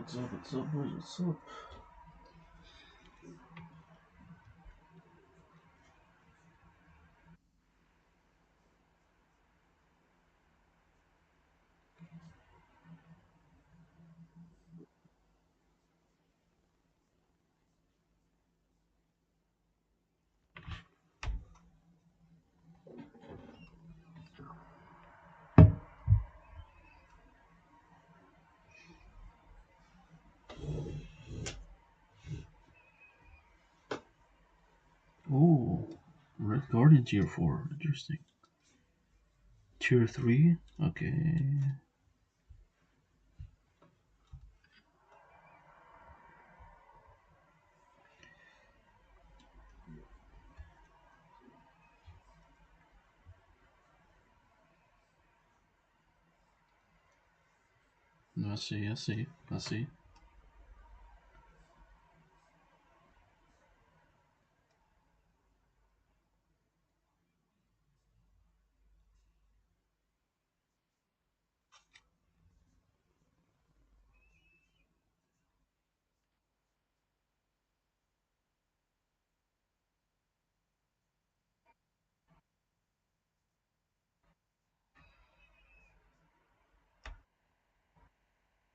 What's up? What's up? What's up? Oh, Red Guardian tier 4. Interesting. Tier 3? Okay. I see, I see, I see.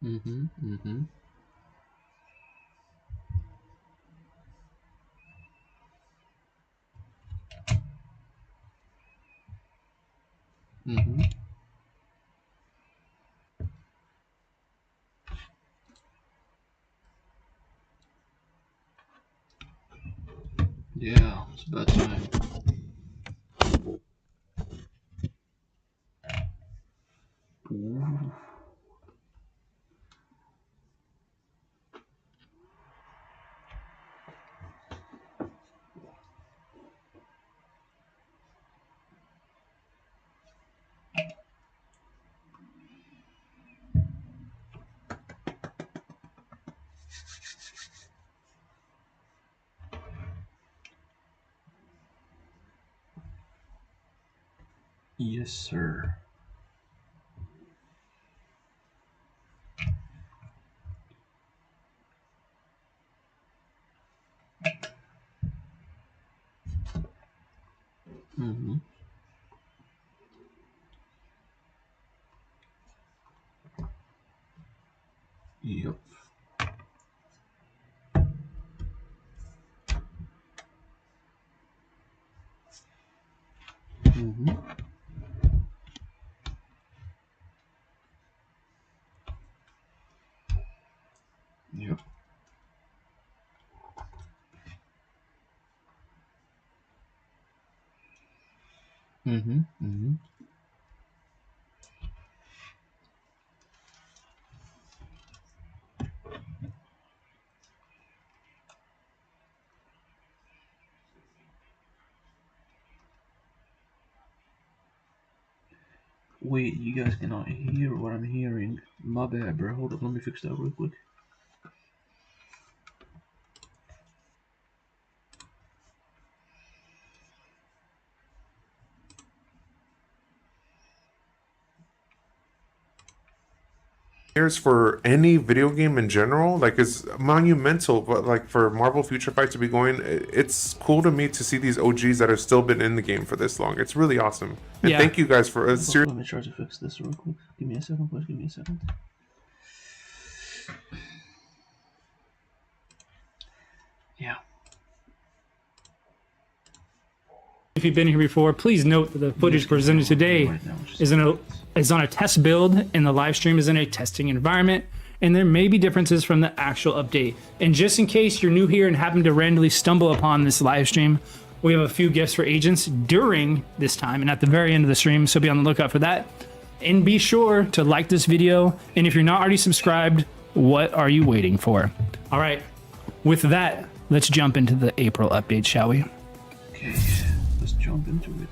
Mm-hmm, mm-hmm. Mm-hmm. Yeah, it's about time. Ooh. Yes, sir. Mm-hmm. Yep. Mm-hmm. Yep. Mm-hmm. Mm-hmm. Wait, you guys cannot hear what I'm hearing. My bad, bro. Hold up, let me fix that real quick. For any video game in general, like, it's monumental. But like for Marvel Future Fight to be going, it's cool to me to see these OGs that have still been in the game for this long. It's really awesome. And Yeah. thank you guys for Let me try to fix this real quick. Give me a second, please. Give me a second. Yeah. If you've been here before, please note that the footage presented today is on a test build, and the live stream is in a testing environment, and there may be differences from the actual update. And just in case you're new here and happen to randomly stumble upon this live stream, we have a few gifts for agents during this time and at the very end of the stream, so be on the lookout for that. And be sure to like this video, and if you're not already subscribed, what are you waiting for? All right, with that, let's jump into the April update, shall we? Okay. Let's jump into it.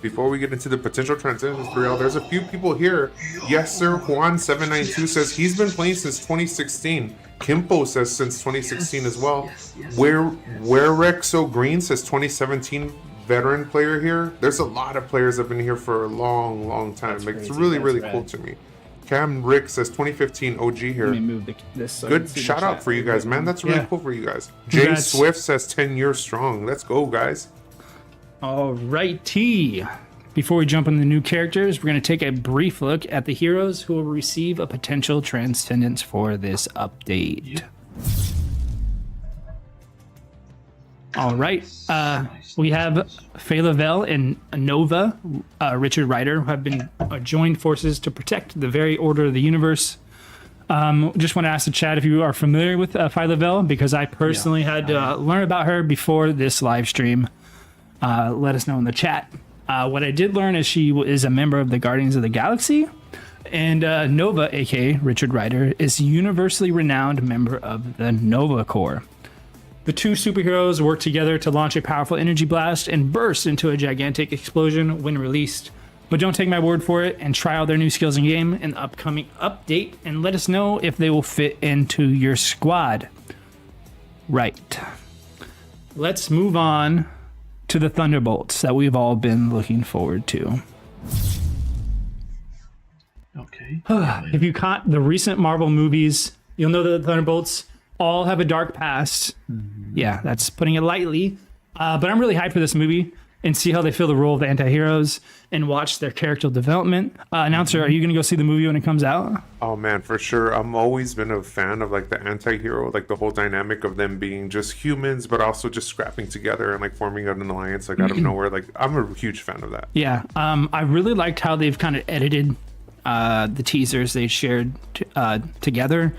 Before we get into the potential transitions for y'all, there's a few people here. Yes, sir. Juan792 says he's been playing since 2016. Kimpo says since 2016 as well. Where Rexo Green says 2017 veteran player here. There's a lot of players that have been here for a long time. Like, it's really cool to me. Cam Rick says 2015 OG here. Let me move this. So Good shout out for you guys, man. That's really cool for you guys. Jay Congrats. Swift says 10 years strong. Let's go, guys. All righty. Before we jump into the new characters, we're going to take a brief look at the heroes who will receive a potential transcendence for this update. All right. We have Faye Lavelle and Nova, Richard Rider, who have been joined forces to protect the very order of the universe. Just want to ask the chat if you are familiar with Faye Lavelle, because I personally had to learn about her before this live stream. Let us know in the chat. What I did learn is she is a member of the Guardians of the Galaxy, and Nova, aka Richard Rider, is a universally renowned member of the Nova Corps. The two superheroes work together to launch a powerful energy blast and burst into a gigantic explosion when released. But don't take my word for it, and try out their new skills in game in the upcoming update, and let us know if they will fit into your squad. Right. Let's move on to the Thunderbolts that we've all been looking forward to. Okay. If you caught the recent Marvel movies, you'll know that the Thunderbolts all have a dark past. Yeah, that's putting it lightly. But I'm really hyped for this movie and see how they fill the role of the anti-heroes and watch their character development. Announcer, are you going to go see the movie when it comes out? Oh man, for sure. I'm always been a fan of like the anti-hero, like the whole dynamic of them being just humans, but also just scrapping together and like forming an alliance like out of nowhere. Like I'm a huge fan of that. Yeah, I really liked how they've kind of edited the teasers they shared together.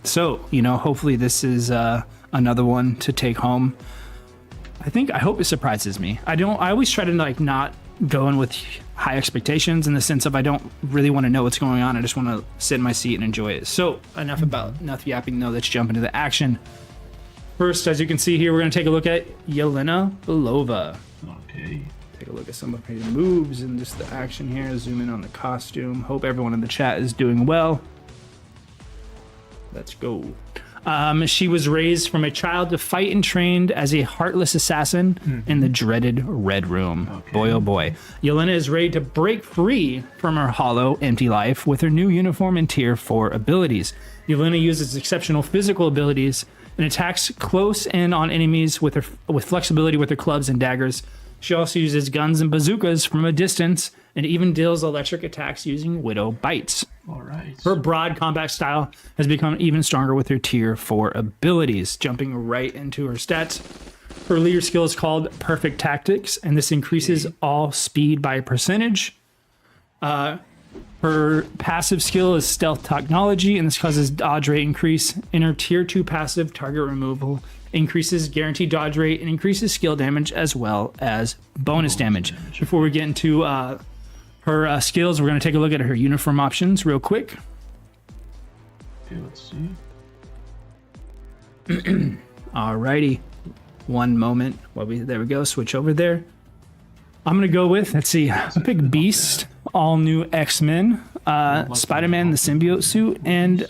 So, you know, hopefully this is another one to take home. I hope it surprises me. I always try to like not go in with high expectations, in the sense of I don't really want to know what's going on. I just want to sit in my seat and enjoy it. So enough yapping though. Let's jump into the action. First, as you can see here, we're going to take a look at Yelena Belova. Okay. Take a look at some of her moves and just the action here. Zoom in on the costume. Hope everyone in the chat is doing well. Let's go. She was raised from a child to fight and trained as a heartless assassin in the dreaded Red Room. Okay. Boy, oh boy. Yelena is ready to break free from her hollow, empty life with her new uniform and tier 4 abilities. Yelena uses exceptional physical abilities and attacks close in on enemies with flexibility with her clubs and daggers. She also uses guns and bazookas from a distance and even deals electric attacks using Widow Bites. All right. Her broad combat style has become even stronger with her tier 4 abilities. Jumping right into her stats, her leader skill is called Perfect Tactics, and this increases all speed by a percentage. Her passive skill is Stealth Technology, and this causes dodge rate increase. In her tier 2 passive, Target Removal increases guaranteed dodge rate and increases skill damage as well as bonus damage. Before we get into her skills, we're going to take a look at her uniform options real quick. Okay, let's see. Alrighty. One moment. There we go. Switch over there. I'm going to go with, let's see, pick Beast, all new X-Men, Spider-Man, the symbiote suit, and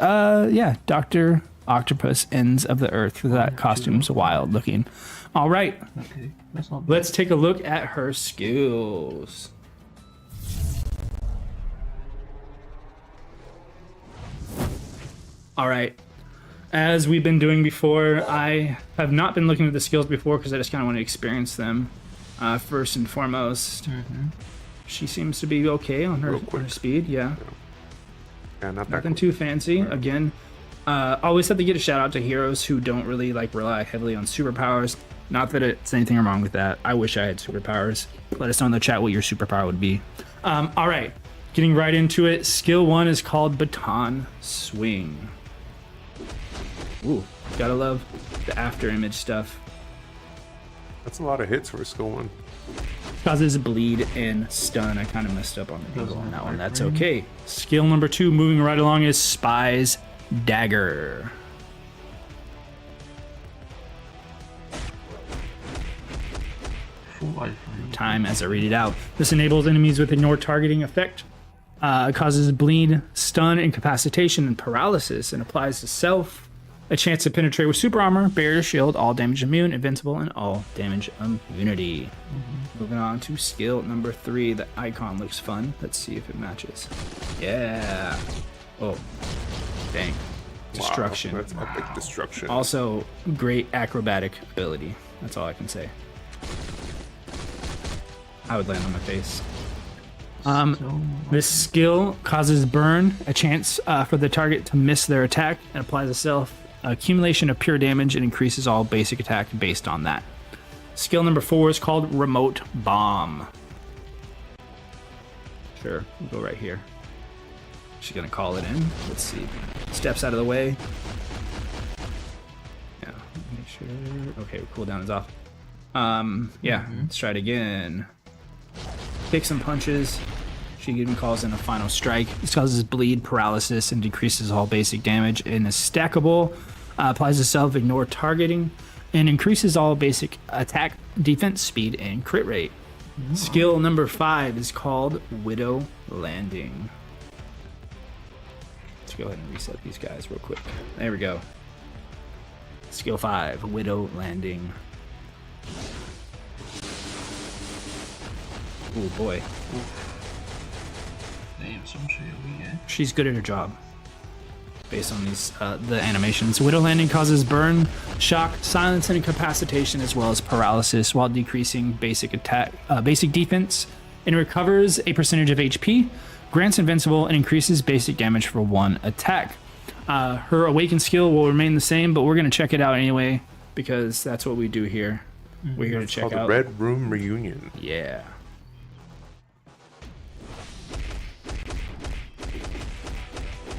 Dr. Octopus, Ends of the Earth. That costume's wild looking. All right. Okay, that's not bad. Let's take a look at her skills. All right. As we've been doing before, I have not been looking at the skills before because I just kind of want to experience them. First and foremost, she seems to be okay on her speed. Yeah, Yeah, not that nothing cool. too fancy. Again, always have to get a shout out to heroes who don't really like rely heavily on superpowers. Not that it's anything wrong with that. I wish I had superpowers. Let us know in the chat what your superpower would be. All right, getting right into it. Skill 1 is called Baton Swing. Ooh, gotta love the after image stuff. That's a lot of hits for a skill 1. Causes bleed and stun. I kind of messed up on the angle on that one. That's okay. Skill number 2, moving right along, is Spy's Dagger. Full life. Time as I read it out. This enables enemies with ignore targeting effect. Causes bleed, stun, incapacitation, and paralysis, and applies to self, A chance to penetrate with super armor, barrier shield, all damage immune, invincible, and all damage immunity. Moving on to skill number 3. The icon looks fun. Let's see if it matches. Yeah. Oh, dang. Destruction. Wow, that's epic destruction. Also, great acrobatic ability. That's all I can say. I would land on my face. This skill causes burn, a chance for the target to miss their attack, and applies a self accumulation of pure damage and increases all basic attack based on that. Skill number 4 is called Remote Bomb. Sure, we'll go right here. She's gonna call it in. Let's see. Steps out of the way. Yeah, make sure. Okay, cooldown is off. Yeah, let's try it again. Take some punches. She even calls in a final strike. This causes bleed, paralysis, and decreases all basic damage. And is stackable. Applies itself, ignore targeting, and increases all basic attack, defense, speed, and crit rate. Skill number 5 is called Widow Landing. Let's go ahead and reset these guys real quick. There we go. Skill 5, Widow Landing. Oh boy. Damn, some shit we get. She's good at her job. Based on these the animations. Widow Landing causes burn, shock, silence, and incapacitation, as well as paralysis, while decreasing basic attack, basic defense, and recovers a percentage of HP, grants invincible, and increases basic damage for 1 attack. Her awakened skill will remain the same, but we're gonna check it out anyway because that's what we do here. We're here to check out the Red Room Reunion. Yeah.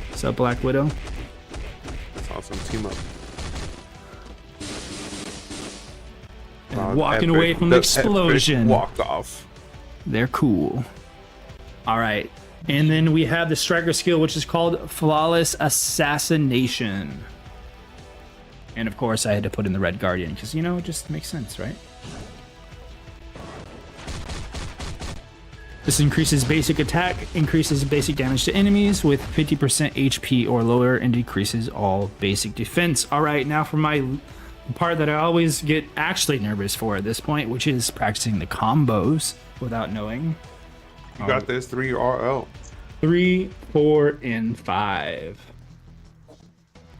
What's up, Black Widow? That's awesome. Team up. And walking away from the explosion. Walk off. They're cool. All right. And then we have the striker skill, which is called Flawless Assassination. And of course, I had to put in the Red Guardian because, you know, it just makes sense, right? This increases basic attack, increases basic damage to enemies with 50% HP or lower, and decreases all basic defense. All right, now for my part that I always get actually nervous for at this point, which is practicing the combos without knowing. You got this. 3 RL. 3, 4, and 5.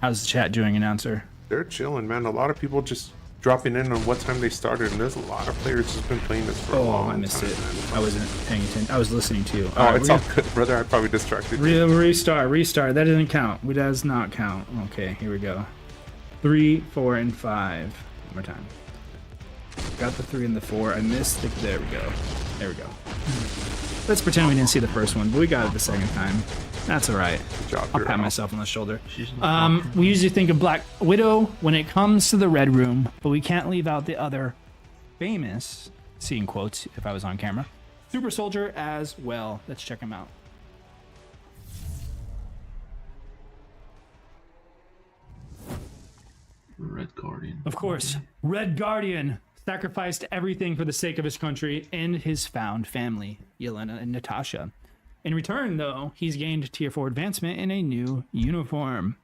How's the chat doing, announcer? They're chilling, man. A lot of people just dropping in on what time they started, and there's a lot of players who've been playing this for a long time. I missed it. Man. I wasn't paying attention. I was listening to you. Oh, it's all good, brother. I probably distracted you. Restart. That doesn't count. It does not count. Okay, here we go. 3, 4, and 5. One more time. Got the 3 and the 4. I missed it. There we go. There we go. Let's pretend we didn't see the first one, but we got it the second time. That's all right. Good job, I'll pat myself on the shoulder. We usually think of Black Widow when it comes to the Red Room, but we can't leave out the other famous, seeing quotes if I was on camera, Super Soldier as well. Let's check him out. Red Guardian. Of course, Red Guardian sacrificed everything for the sake of his country and his found family, Yelena and Natasha. In return, though, he's gained tier 4 advancement in a new uniform.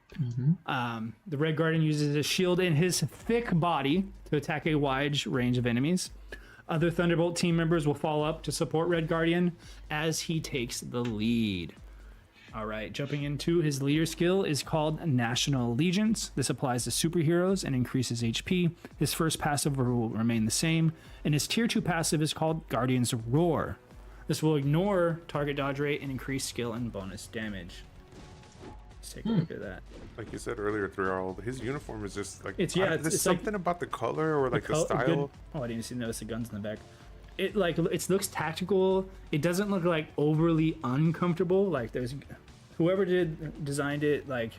The Red Guardian uses a shield in his thick body to attack a wide range of enemies. Other Thunderbolt team members will follow up to support Red Guardian as he takes the lead. All right, jumping into his leader skill is called National Allegiance. This applies to superheroes and increases HP. His first passive will remain the same, and his tier 2 passive is called Guardian's Roar. This will ignore target dodge rate and increase skill and bonus damage. Let's take a look at that. Like you said earlier, 3RL, his uniform is just like... There's something like, about the color or like the style. Good. Oh, I didn't even notice the guns in the back. It looks tactical. It doesn't look like overly uncomfortable. Like there's... Whoever designed it, like,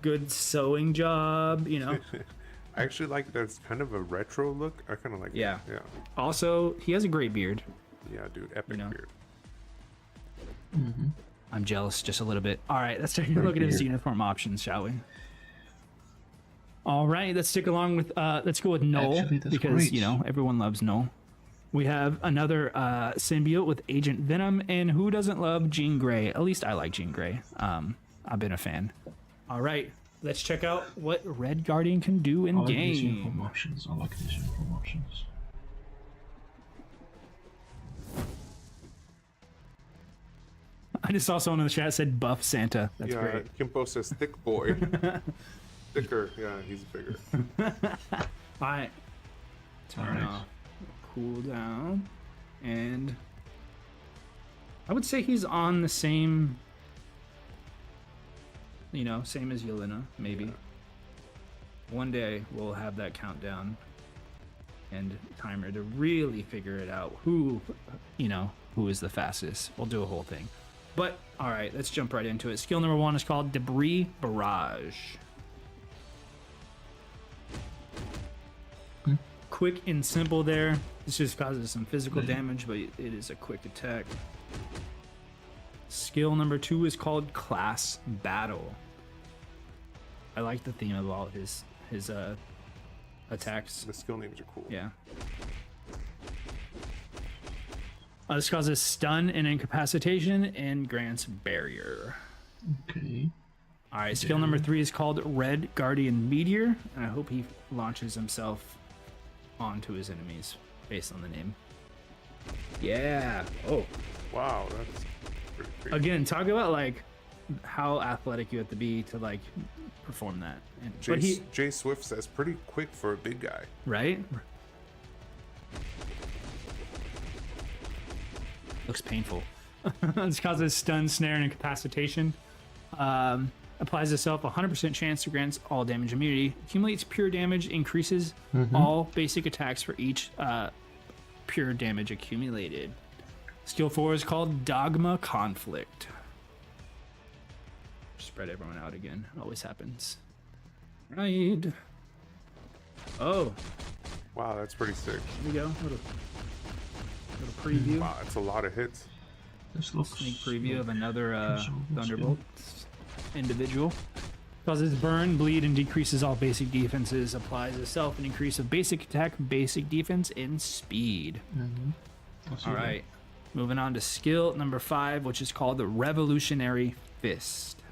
good sewing job, you know? I actually like that it's kind of a retro look. I kind of like it. Yeah. Also, he has a great beard. Yeah, dude, epic beard. I'm jealous just a little bit. All right, let's take a look at his uniform options, shall we? All right, let's stick along with, let's go with Null, because, great. You know, everyone loves Null. We have another symbiote with Agent Venom, and who doesn't love Jean Grey? At least I like Jean Grey. I've been a fan. All right, let's check out what Red Guardian can do in I like these game. uniform options. I like these uniform options. I just saw someone in the chat said buff Santa. That's Yeah, great. Kimpo says thick boy. Thicker. Yeah, he's bigger. All right. Turn off. Cool down. And I would say he's on the same, you know, same as Yelena, maybe. Yeah. One day we'll have that countdown and timer to really figure it out who, you know, who is the fastest. We'll do a whole thing. But, all right, let's jump right into it. Skill number 1 is called Debris Barrage. Quick and simple there. This just causes some physical damage, but it is a quick attack. Skill number 2 is called Class Battle. I like the theme of all his attacks. The skill names are cool. Yeah. This causes stun and incapacitation and grants barrier. Okay. All right, skill number 3 is called Red Guardian Meteor, and I hope he launches himself onto his enemies based on the name. Yeah. Oh. Wow, that's pretty crazy. Again, talk about like how athletic you have to be to like perform that. And, Jay Swift says pretty quick for a big guy. Right? Looks painful. This causes stun, snare, and incapacitation. Applies itself 100% chance to grant all damage immunity. Accumulates pure damage, increases all basic attacks for each pure damage accumulated. Skill 4 is called Dogma Conflict. Spread everyone out again. It always happens. Right. Oh. Wow, that's pretty sick. Here we go. Little preview. Wow, that's a lot of hits. This looks Sneak preview of another Thunderbolts individual. Causes burn, bleed, and decreases all basic defenses. Applies itself an increase of basic attack, basic defense, and speed. All right. Moving on to skill number 5, which is called the Revolutionary Fist.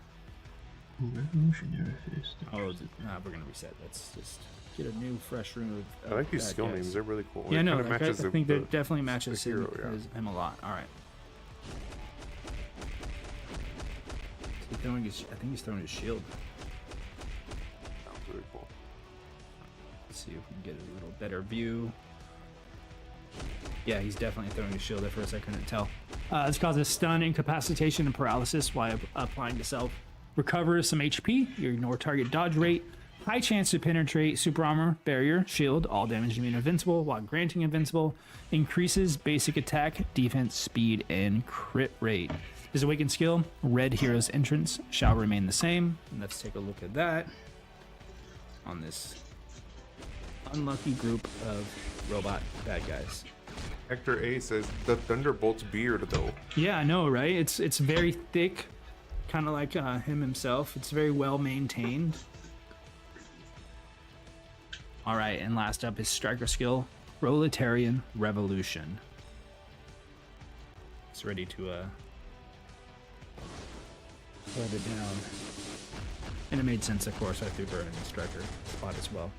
Revolutionary Fist. Oh, we're gonna reset. Let's just get a new, fresh room. I like these skill names. They're really cool. Yeah, no, like, I think that definitely matches hero, him a lot. All right. I think he's throwing his shield. Sounds really cool. Let's see if we can get a little better view. Yeah, he's definitely throwing his shield. At first, I couldn't tell. This causes stun, incapacitation, and paralysis while applying to self. Recovers some HP. You ignore target dodge rate. High chance to penetrate super armor, barrier, shield, all damage immune invincible while granting invincible. Increases basic attack, defense, speed, and crit rate. His awakened skill, Red Hero's entrance, shall remain the same. And let's take a look at that on this unlucky group of robot bad guys. Hector A says the Thunderbolt's beard, though. Yeah, I know, right? It's very thick, kind of like him himself. It's very well maintained. All right, and last up is striker skill, Proletarian Revolution. It's ready to let it down. And it made sense, of course. I threw her in the striker spot as well.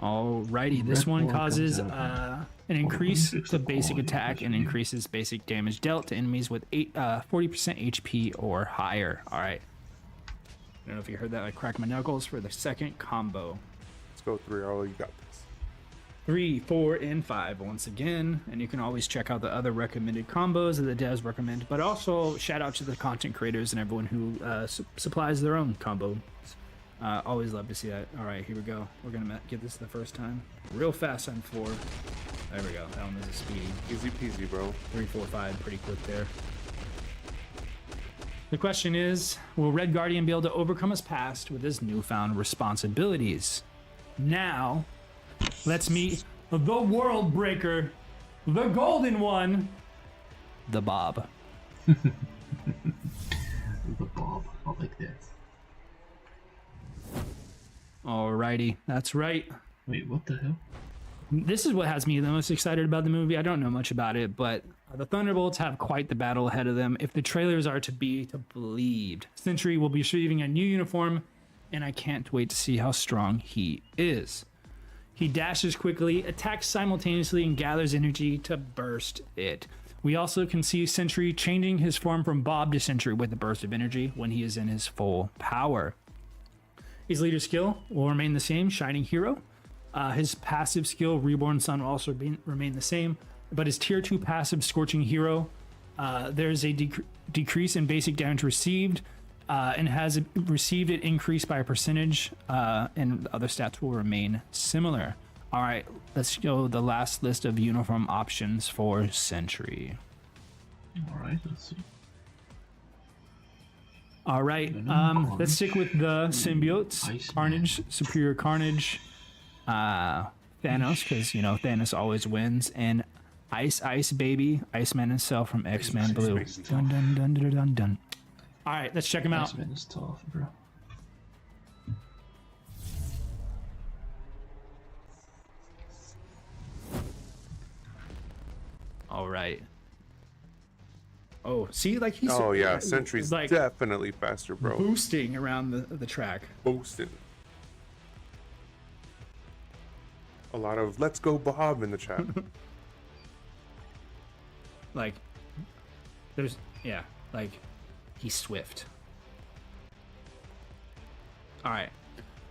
Alrighty, this one causes an increase to basic attack and increases basic damage dealt to enemies with 40% HP or higher. Alright. I don't know if you heard that. I cracked my knuckles for the second combo. Let's go 3-0. You got this. 3, 4, and 5 once again. And you can always check out the other recommended combos that the devs recommend. But also, shout out to the content creators and everyone who supplies their own combo. Always love to see that. All right, here we go. We're going to get this the first time. Real fast on 4. There we go. That one was a speedy. Easy peasy, bro. 3, 4, 5. Pretty quick there. The question is, will Red Guardian be able to overcome his past with his newfound responsibilities? Now, let's meet the World Breaker, the Golden One, the Bob. The Bob. I like that. Alrighty, that's right. Wait, what the hell? This is what has me the most excited about the movie. I don't know much about it, but the Thunderbolts have quite the battle ahead of them if the trailers are to be believed. Sentry will be receiving a new uniform and I can't wait to see how strong he is. He dashes quickly, attacks simultaneously, and gathers energy to burst it. We also can see Sentry changing his form from Bob to Sentry with a burst of energy when he is in his full power. His leader skill will remain the same, Shining Hero. His passive skill, Reborn Sun, will also remain the same, but his tier 2 passive, Scorching Hero, there's a decrease in basic damage received, and has received it increased by a percentage, and the other stats will remain similar. All right, let's go the last list of uniform options for Sentry. All right, let's see. All right, let's stick with the symbiotes. Iceman. Carnage, Superior Carnage, Thanos, because, you know, Thanos always wins, and Ice Baby, Iceman himself from X-Men Blue. Dun, dun, dun, dun, dun, dun. All right, let's check him out. Iceman is tough, bro. All right. Oh, see, like he's Oh yeah, Sentry's like definitely faster, bro. boosting around the track. Boosting. A lot of "Let's go, Bob" in the chat. Like, there's like he's swift. All right,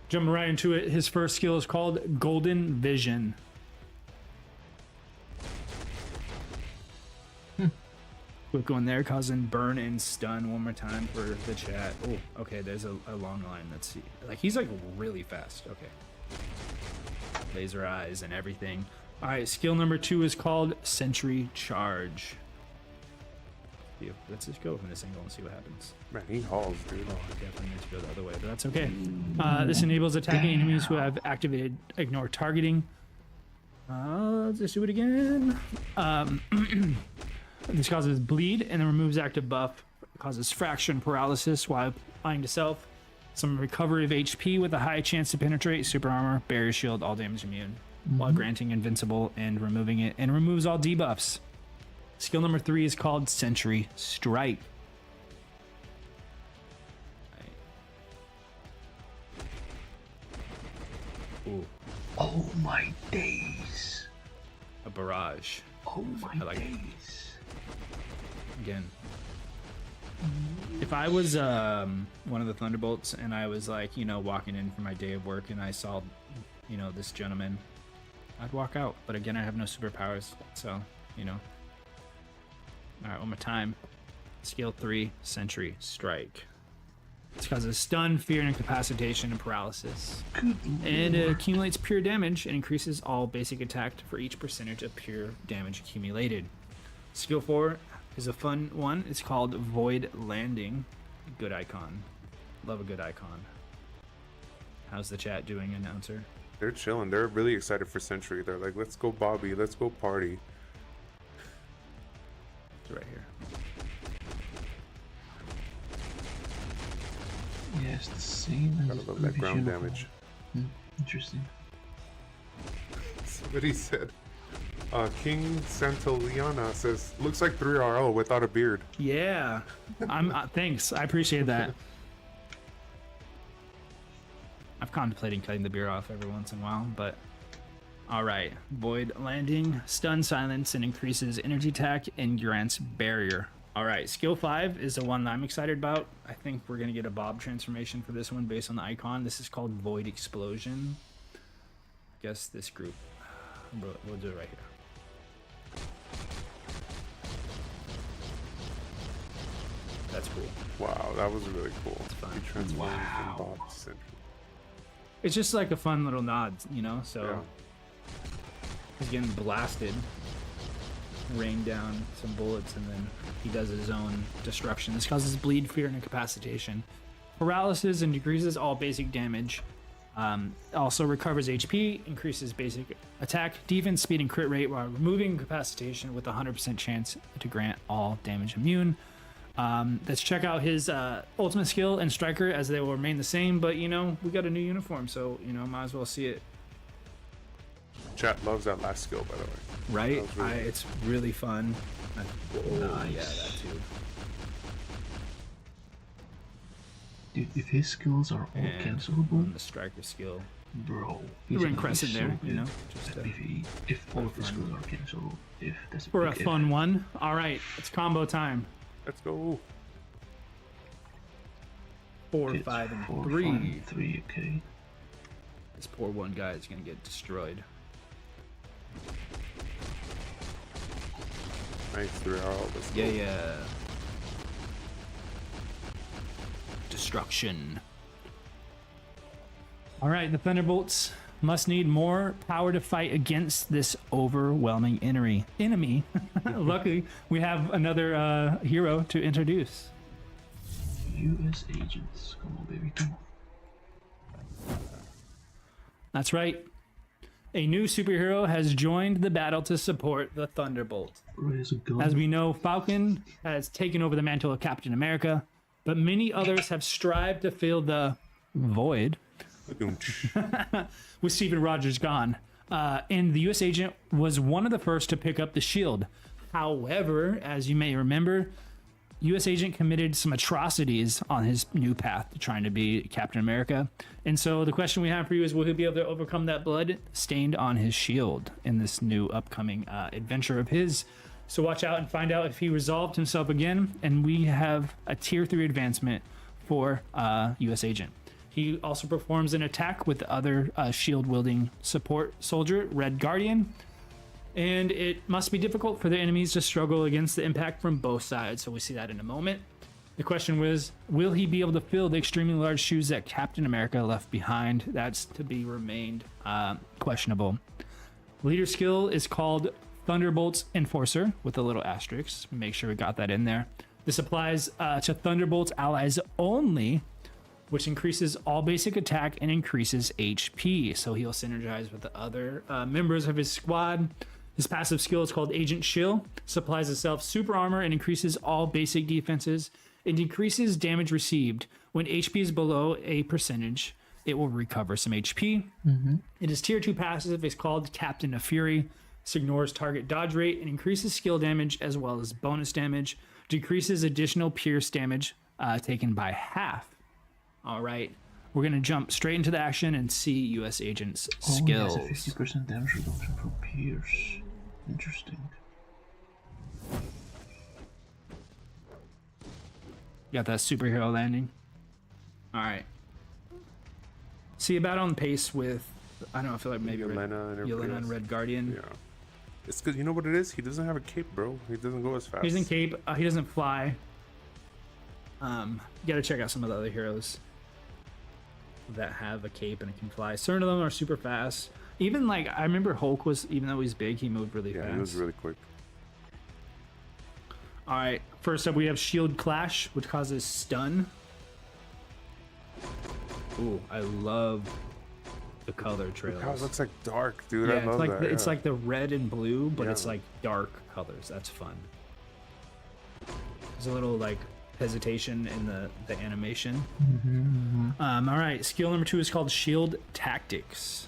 jumping right into it. His first skill is called Golden Vision. Quick one there, causing burn and stun one more time for the chat. Oh, okay, there's a long line. Let's see. Like, he's like really fast. Okay. Laser eyes and everything. All right, skill number 2 is called Sentry Charge. Let's just go from this angle and see what happens. Man, he hauls, dude. Oh, I definitely need to go the other way, but that's okay. This enables attacking enemies who have activated Ignore Targeting. Let's just do it again. This causes bleed and then removes active buff. It causes fraction paralysis while applying to self. Some recovery of HP with a high chance to penetrate. Super armor, barrier shield, all damage immune. While granting invincible and removing it. And removes all debuffs. Skill number 3 is called Sentry Strike. Ooh, Oh my days. a barrage. Oh my like it. days. Again, if I was one of the Thunderbolts and I was like, you know, walking in for my day of work and I saw, you know, this gentleman, I'd walk out. But again, I have no superpowers, so, you know. All right, one more time. Skill 3, Sentry Strike. This causes stun, fear, and incapacitation and paralysis. And it accumulates pure damage and increases all basic attack for each percentage of pure damage accumulated. Skill 4 is a fun one. It's called Void Landing. Good icon. Love a good icon. How's the chat doing, announcer? They're chilling. They're really excited for Sentry. They're like, "Let's go, Bobby. Let's go party." It's right here. Yes, the same as Gotta love that ground uniform. damage. Interesting. Somebody said, King Santoliana says, "Looks like 3RL without a beard." Yeah. I'm thanks. I appreciate that. I've contemplating cutting the beard off every once in a while, but all right. Void Landing, stun, silence, and increases energy attack and grants barrier. All right, skill 5 is the one that I'm excited about. I think we're gonna get a Bob transformation for this one based on the icon. This is called Void Explosion. Guess this group. We'll do it right here. That's cool. Wow, that was really cool. fun. He transformed Wow. from Bob to Sentry. It's just like a fun little nod, you know? So Yeah. he's getting blasted, rain down some bullets, and then he does his own disruption. This causes bleed, fear, and incapacitation. Paralysis and decreases all basic damage. Also recovers HP, increases basic attack, defense, speed, and crit rate while removing incapacitation with a 100% chance to grant all damage immune. Let's check out his ultimate skill and striker as they will remain the same, but you know, we got a new uniform, so you know, might as well see it. Chat loves that last skill, by the way. Right? That was really good. It's really fun. Nice. Yeah, that too. Dude, if his skills are all And cancelable, the striker skill. bro, We he's were in gonna be Crescent so there, good. you know, just If all of his skills are cancelable, if that's for a big if. fun one. All right, it's combo time. Let's go. 4, It's 5, and 4, 3. 5, and 3, okay. This poor one guy is gonna get destroyed. Nice 3 out. Let's go. Yeah. Destruction. All right, the Thunderbolts must need more power to fight against this overwhelming enemy. Luckily, we have another hero to introduce. U.S. agents, come on, baby, come on. That's right. A new superhero has joined the battle to support the Thunderbolts. Bro, he has a gun. As we know, Falcon has taken over the mantle of Captain America, but many others have strived to fill the void with Stephen Rogers gone. And the U.S. agent was one of the first to pick up the shield. However, as you may remember, U.S. agent committed some atrocities on his new path to trying to be Captain America. And so the question we have for you is, will he be able to overcome that blood stained on his shield in this new upcoming adventure of his? So watch out and find out if he resolved himself again. And we have a tier 3 advancement for U.S. agent. He also performs an attack with the other shield-wielding support soldier, Red Guardian. And it must be difficult for the enemies to struggle against the impact from both sides. So we see that in a moment. The question was, will he be able to fill the extremely large shoes that Captain America left behind? That's to be remained questionable. Leader skill is called Thunderbolts Enforcer with a little asterisk. Make sure we got that in there. This applies to Thunderbolts allies only, which increases all basic attack and increases HP. So he'll synergize with the other members of his squad. His passive skill is called Agent Shill, supplies itself super armor and increases all basic defenses. It decreases damage received. When HP is below a percentage, it will recover some HP. It is tier 2 passive. It's called Captain of Fury. This ignores target dodge rate and increases skill damage as well as bonus damage. Decreases additional pierce damage taken by half. All right. We're going to jump straight into the action and see U.S. agent's skills. He has a 50% damage reduction from Pierce. Interesting. Got that superhero landing. All right. See about on pace with, I don't know, I feel like maybe Yelena and Red Guardian. Yeah. It's because you know what it is? He doesn't have a cape, bro. He doesn't go as fast. He doesn't cape. He doesn't fly. You got to check out some of the other heroes that have a cape and can fly. Certain of them are super fast. Even like, I remember Hulk was, even though he's big, he moved really fast. Yeah, he was really quick. All right, first up we have Shield Clash, which causes stun. Ooh, I love the color trails. Look how it looks like dark, dude. Yeah, I love it's like that. it's like the red and blue, but it's Yeah. like dark colors. That's fun. There's a little like hesitation in the animation. All right, skill number 2 is called Shield Tactics.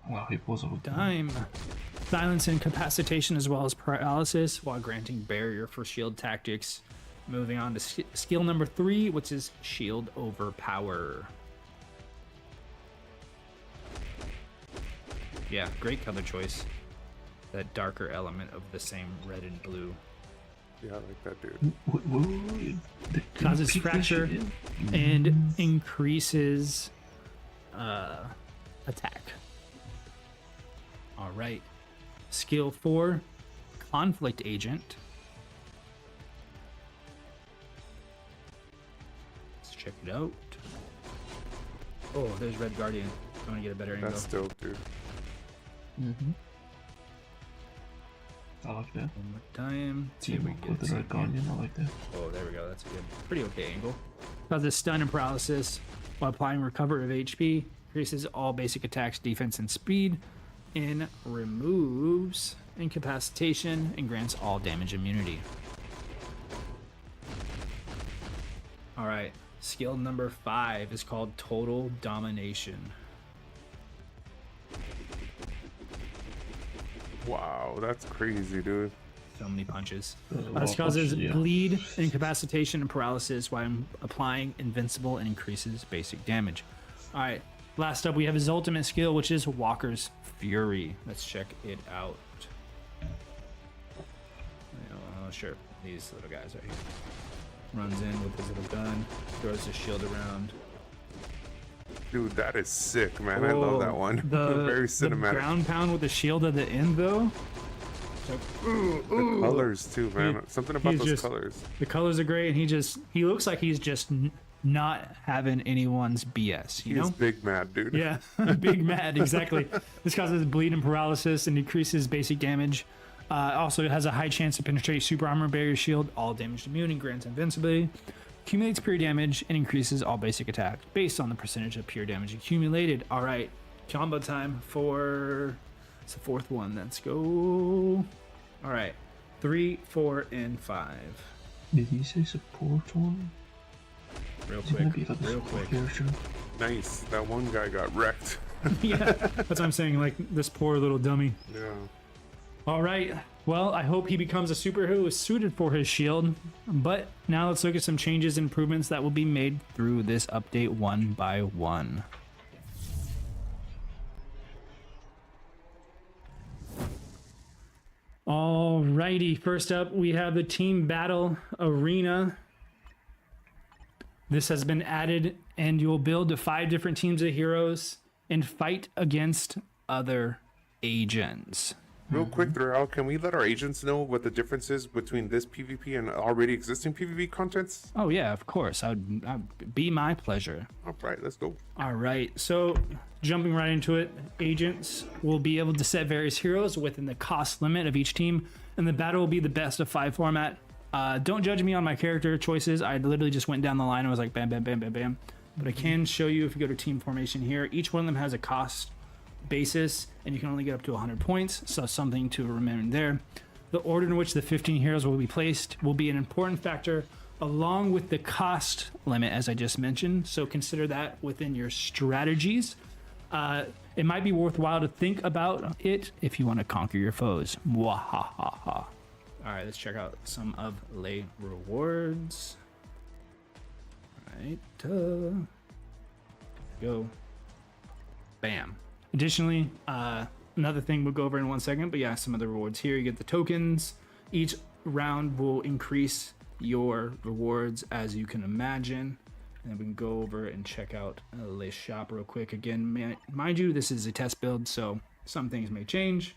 Wow, he pulls up. Time. Silence and incapacitation as well as paralysis while granting barrier for shield tactics. Moving on to skill number 3, which is Shield Overpower. Yeah, great color choice. That darker element of the same red and blue. Yeah, I like that, dude. Wait. Causes fracture and increases attack. All right. Skill 4, Conflict Agent. Let's check it out. Oh, there's Red Guardian. I want to get a better angle. That's dope, dude. I like that. One more time. See if we Team can up get with it. the Red Guardian, I like that. Oh, there we go. That's a good, pretty okay angle. Causes stun and paralysis while applying recovery of HP. Increases all basic attacks, defense, and speed. And removes incapacitation and grants all damage immunity. All right. Skill number 5 is called Total Domination. Wow, that's crazy, dude. so many punches. This causes bleed, incapacitation, and paralysis while I'm applying invincible and increases basic damage. All right, last up we have his ultimate skill, which is Walker's Fury. Let's check it out. Oh, sure, these little guys right here. Runs in with his little gun, throws his shield around. Dude, that is sick, man. I love that one. Very cinematic. The ground pound with the shield at the end, though. Like, the colors too, man. Something about those colors. The colors are great, and he looks like he's just not having anyone's BS. He's big mad, dude. Yeah, big mad. Exactly. This causes bleed and paralysis and decreases basic damage. Also, it has a high chance to penetrate super armor, barrier, shield, all damage immune, and grants invincibility. Accumulates pure damage and increases all basic attack based on the percentage of pure damage accumulated. All right, combo time for it's the fourth one. Let's go. All right, 3, 4, and 5. Did he say support one? Real quick. Real quick. Nice. That one guy got wrecked. Yeah, that's what I'm saying. Like this poor little dummy. Yeah. All right. Well, I hope he becomes a superhero who is suited for his shield. But now let's look at some changes and improvements that will be made through this update one by one. Alrighty, first up we have the Team Battle Arena. This has been added, and you'll build to 5 different teams of heroes and fight against other agents. Real quick, Darrell, can we let our agents know what the difference is between this PvP and already existing PvP contents? Oh yeah, of course. I'd be my pleasure. All right, let's go. All right, so jumping right into it, agents will be able to set various heroes within the cost limit of each team, and the battle will be the best of 5 format. Don't judge me on my character choices. I literally just went down the line and was like bam, bam, bam, bam, bam. But I can show you if you go to team formation here, each one of them has a cost basis, and you can only get up to 100 points, so something to remember there. The order in which the 15 heroes will be placed will be an important factor, along with the cost limit, as I just mentioned, so consider that within your strategies. It might be worthwhile to think about it if you want to conquer your foes. Mwahaha. All right, let's check out some of lay rewards. All right, go. Bam. Additionally, another thing we'll go over in 1 second, but yeah, some of the rewards here. You get the tokens. Each round will increase your rewards, as you can imagine. And then we can go over and check out the shop real quick. Again, mind you, this is a test build, so some things may change,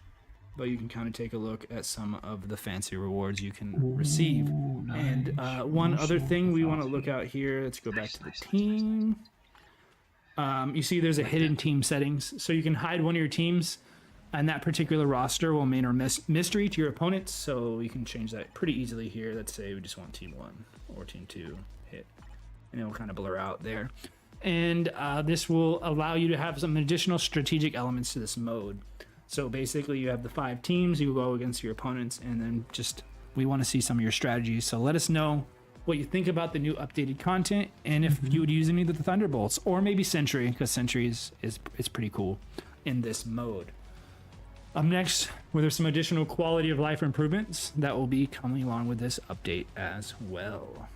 but you can kind of take a look at some of the fancy rewards you can receive. Nice. And one other thing we want to look out here, let's go back to the team. You see there's a hidden team settings, so you can hide one of your teams, and that particular roster will remain a mystery to your opponents, so you can change that pretty easily here. Let's say we just want team 1 or team 2 hit, and it will kind of blur out there. And this will allow you to have some additional strategic elements to this mode. So basically you have the 5 teams, you go against your opponents, and then just we want to see some of your strategies. So let us know what you think about the new updated content, and if you would use any of the Thunderbolts, or maybe Sentry, because Sentry is pretty cool in this mode. Up next, there's some additional quality of life improvements that will be coming along with this update as well.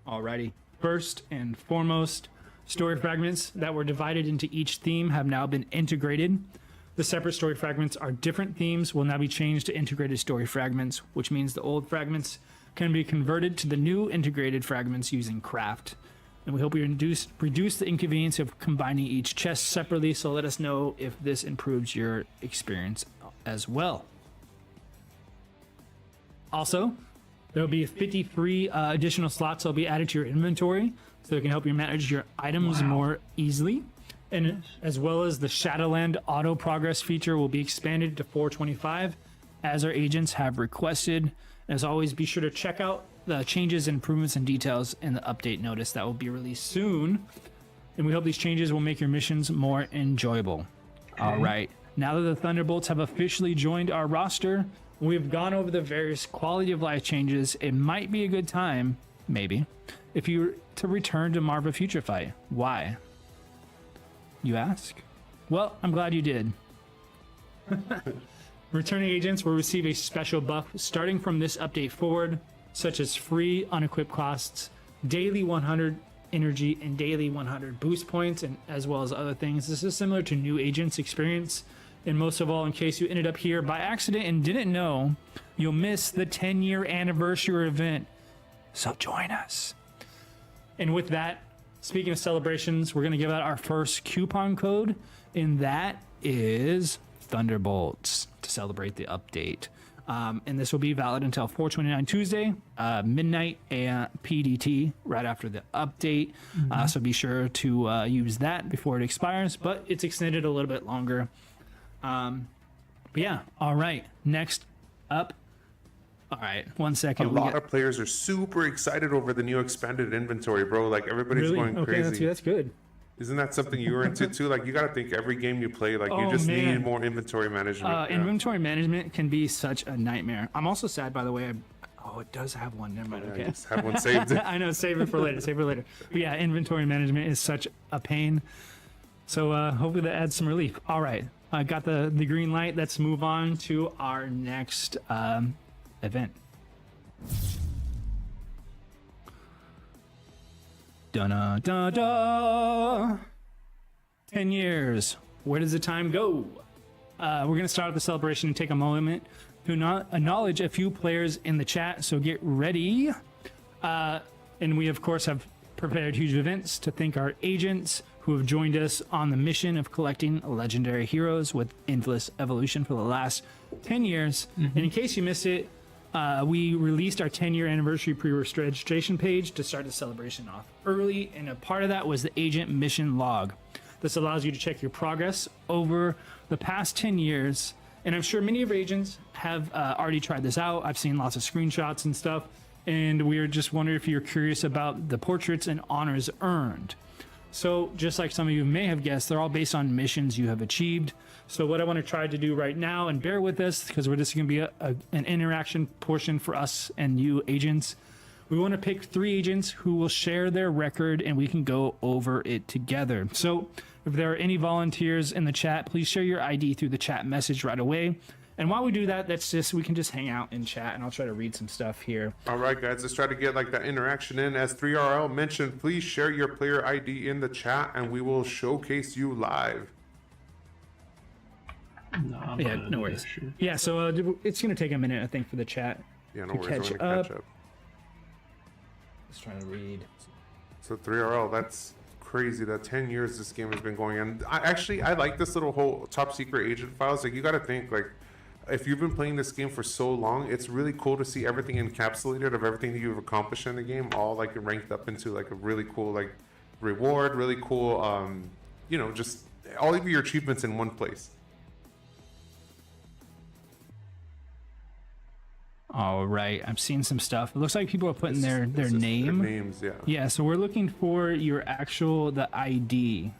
Alrighty, first and foremost, story fragments that were divided into each theme have now been integrated. The separate story fragments are different themes will now be changed to integrated story fragments, which means the old fragments can be converted to the new integrated fragments using craft. And we hope we reduce the inconvenience of combining each chest separately, so let us know if this improves your experience as well. Also, there will be 53 additional slots that will be added to your inventory, so it can help you manage your items more easily. And as well as the Shadowland auto progress feature will be expanded to 425, as our agents have requested. As always, be sure to check out the changes, improvements, and details in the update notice that will be released soon. And we hope these changes will make your missions more enjoyable. All right, now that the Thunderbolts have officially joined our roster, we've gone over the various quality of life changes. It might be a good time, maybe, if you were to return to Marvel Future Fight. Why? You ask? Well, I'm glad you did. Returning agents will receive a special buff starting from this update forward, such as free unequipped costs, daily 100 energy, and daily 100 boost points, and as well as other things. This is similar to new agents experience. And most of all, in case you ended up here by accident and didn't know, you'll miss the 10-year anniversary event. So join us. And with that, speaking of celebrations, we're going to give out our first coupon code, and that is Thunderbolts to celebrate the update. And this will be valid until 4/29 Tuesday, midnight PDT, right after the update. So be sure to use that before it expires, but it's extended a little bit longer. But yeah, all right. Next up. All right, 1 second. A lot of players are super excited over the new expanded inventory, bro. Like everybody's really? going Okay, crazy. that's good. Isn't that something you were into too? Like you got to think every game you play, like you just need more inventory management. Yeah. Inventory management can be such a nightmare. I'm also sad, by the way. Oh, it does have one. Never mind. Okay, just have one saved. I know. Save it for later. Save it for later. But yeah, inventory management is such a pain. So hopefully that adds some relief. All right, I got the green light. Let's move on to our next event. Da-da-da-da. 10 years. Where does the time go? We're going to start with the celebration and take a moment to acknowledge a few players in the chat, so get ready. And we, of course, have prepared huge events to thank our agents who have joined us on the mission of collecting legendary heroes with endless evolution for the last 10 years. And in case you missed it, we released our 10-year anniversary pre-registration page to start the celebration off early, and a part of that was the agent mission log. This allows you to check your progress over the past 10 years, and I'm sure many of our agents have already tried this out. I've seen lots of screenshots and stuff, and we are just wondering if you're curious about the portraits and honors earned. So just like some of you may have guessed, they're all based on missions you have achieved. So what I want to try to do right now, and bear with us because we're just going to be an interaction portion for us and you agents. We want to pick 3 agents who will share their record and we can go over it together. So if there are any volunteers in the chat, please share your ID through the chat message right away. And while we do that, we can just hang out and chat, and I'll try to read some stuff here. All right, guys, let's try to get like that interaction in. As 3RL mentioned, please share your player ID in the chat, and we will showcase you live. No, Yeah, no worries. Yeah, so it's going to take a minute, I think, for the chat Yeah, no to worries. catch I'm up. gonna catch up. Let's try to read. So 3RL, that's crazy that 10 years this game has been going on. I like this little whole top secret agent files. Like you got to think like, if you've been playing this game for so long, it's really cool to see everything encapsulated of everything that you've accomplished in the game, all like ranked up into like a really cool like reward, really cool, you know, just all of your achievements in one place. All right, I'm seeing some stuff. It looks like people are putting their name. Their names, yeah. Yeah, so we're looking for the ID.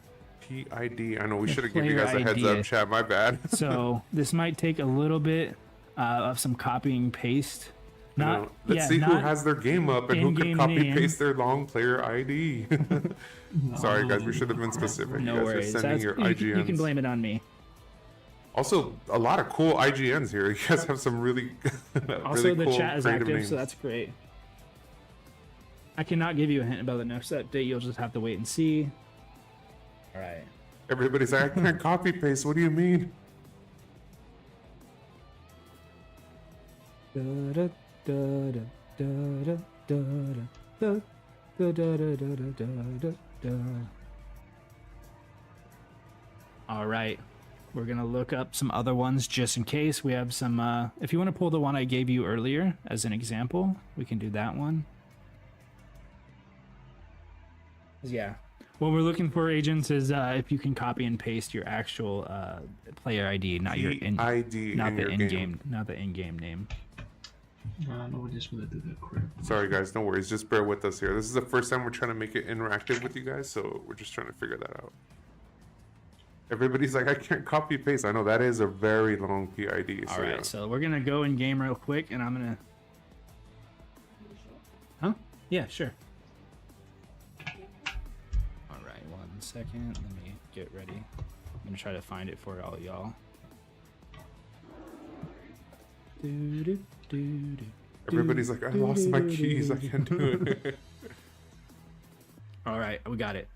PID. I know we should have given you player guys a heads ID. up, chat. My bad. So this might take a little bit of some copying paste. Let's see who has their game up and who can in-game copy name. paste their long player ID. Sorry, guys. We should have been specific. No you guys worries. are sending your IGNs. You can blame it on me. Also, a lot of cool IGNs here. You guys have some really, Also, really the cool chat is creative active, names. so that's great. I cannot give you a hint about the next update. You'll just have to wait and see. All right. Everybody's like, I can't copy paste. What do you mean? All right. We're going to look up some other ones just in case. We have some, if you want to pull the one I gave you earlier as an example, we can do that one. Yeah. What we're looking for, agents, is if you can copy and paste your actual player ID, not your ID, not in the your in-game, game. not the in-game name. Nobody's gonna do that crap. Sorry, guys. No worries. Just bear with us here. This is the first time we're trying to make it interactive with you guys, so we're just trying to figure that out. Everybody's like, I can't copy paste. I know that is a very long PID. All right, so we're gonna go in game real quick, and I'm gonna. Huh? Yeah, sure. All right, 1 second. Let me get ready. I'm gonna try to find it for all y'all. Everybody's like, I lost my keys. I can't do it. All right, we got it.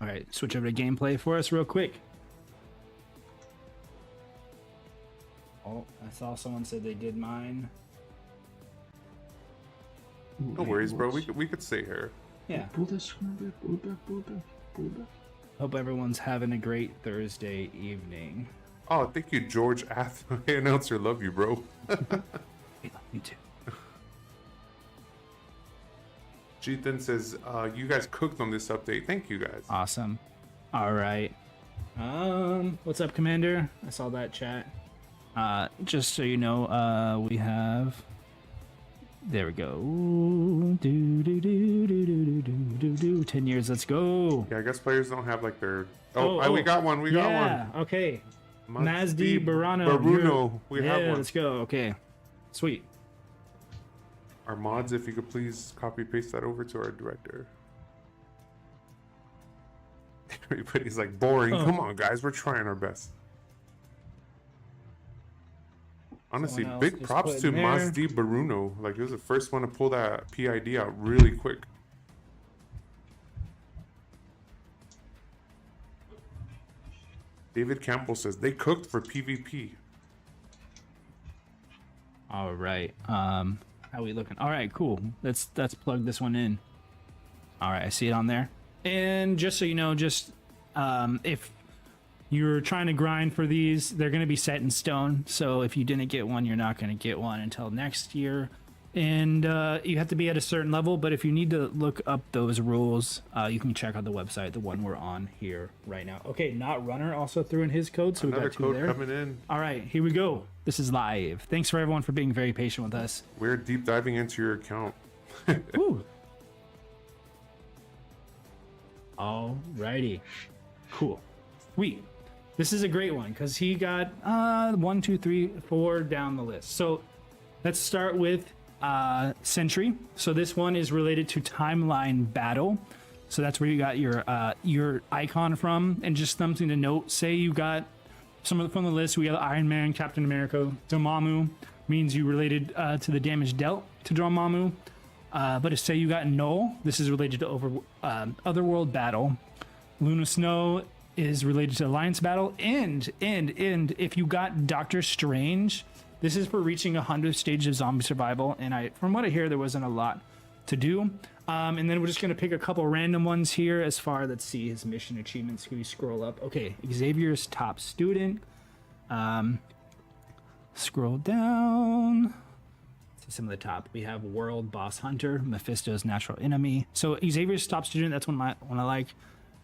All right, switch over to gameplay for us real quick. Oh, I saw someone said they did mine. No worries, bro. We could stay here. Yeah. Pull this one back, pull back, pull back, pull back. Hope everyone's having a great Thursday evening. Oh, thank you, George Hey, announcer. Love you, bro. Hey, me too. Jethan says, you guys cooked on this update. Thank you, guys. Awesome. All right. What's up, Commander? I saw that chat. Just so you know, we have. There we go. 10 years. Let's go. Yeah, I guess players don't have like their. We got one. We got one. Yeah. Okay. Mazdi Baruno. Barano. We have one. Let's go. Okay. Sweet. Our mods, if you could please copy paste that over to our director. Everybody's like boring. Come on, guys, we're trying our best. Honestly, big props to Mazdi Baruno. Like, he was the first one to pull that PID out really quick. David Campbell says they cooked for PvP. All right. How we looking? All right, cool. Let's plug this one in. All right, I see it on there. And just so you know, if you're trying to grind for these, they're going to be set in stone. So if you didn't get one, you're not going to get one until next year. And you have to be at a certain level. But if you need to look up those rules, you can check out the website, the one we're on here right now. Okay, Not Runner also threw in his code, so we got two code there. Coming in. All right, here we go. This is live. Thanks for everyone for being very patient with us. We're deep diving into your account. Woo. All righty. Cool. Sweet. This is a great one because he got 1, 2, 3, 4 down the list. So let's start with Sentry. So this one is related to Timeline Battle. So that's where you got your icon from. And just something to note, say you got some from the list. We have Iron Man, Captain America, Dormammu, means you related to the damage dealt to Dormammu. But if say you got Null, this is related to Otherworld Battle. Luna Snow is related to Alliance Battle. And if you got Doctor Strange, this is for reaching 100 stages of zombie survival. And from what I hear, there wasn't a lot to do. And then we're just going to pick a couple random ones here as far, let's see, his mission achievements. Can we scroll up? Okay, Xavier's top student. Scroll down. See some of the top. We have World Boss Hunter, Mephisto's natural enemy. So Xavier's top student, that's one I like.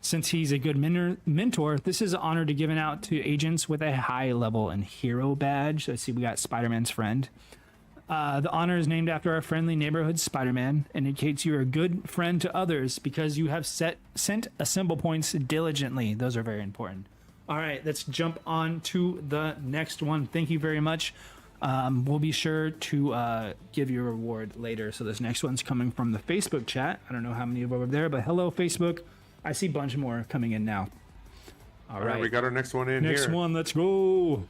Since he's a good mentor, this is an honor to given out to agents with a high level and hero badge. Let's see, we got Spider-Man's friend. The honor is named after our friendly neighborhood Spider-Man, indicates you're a good friend to others because you have sent assemble points diligently. Those are very important. All right, let's jump on to the next one. Thank you very much. We'll be sure to give you a reward later. So this next one's coming from the Facebook chat. I don't know how many of over there, but hello, Facebook. I see a bunch more coming in now. All right. We got our next one in here. Next one, let's go.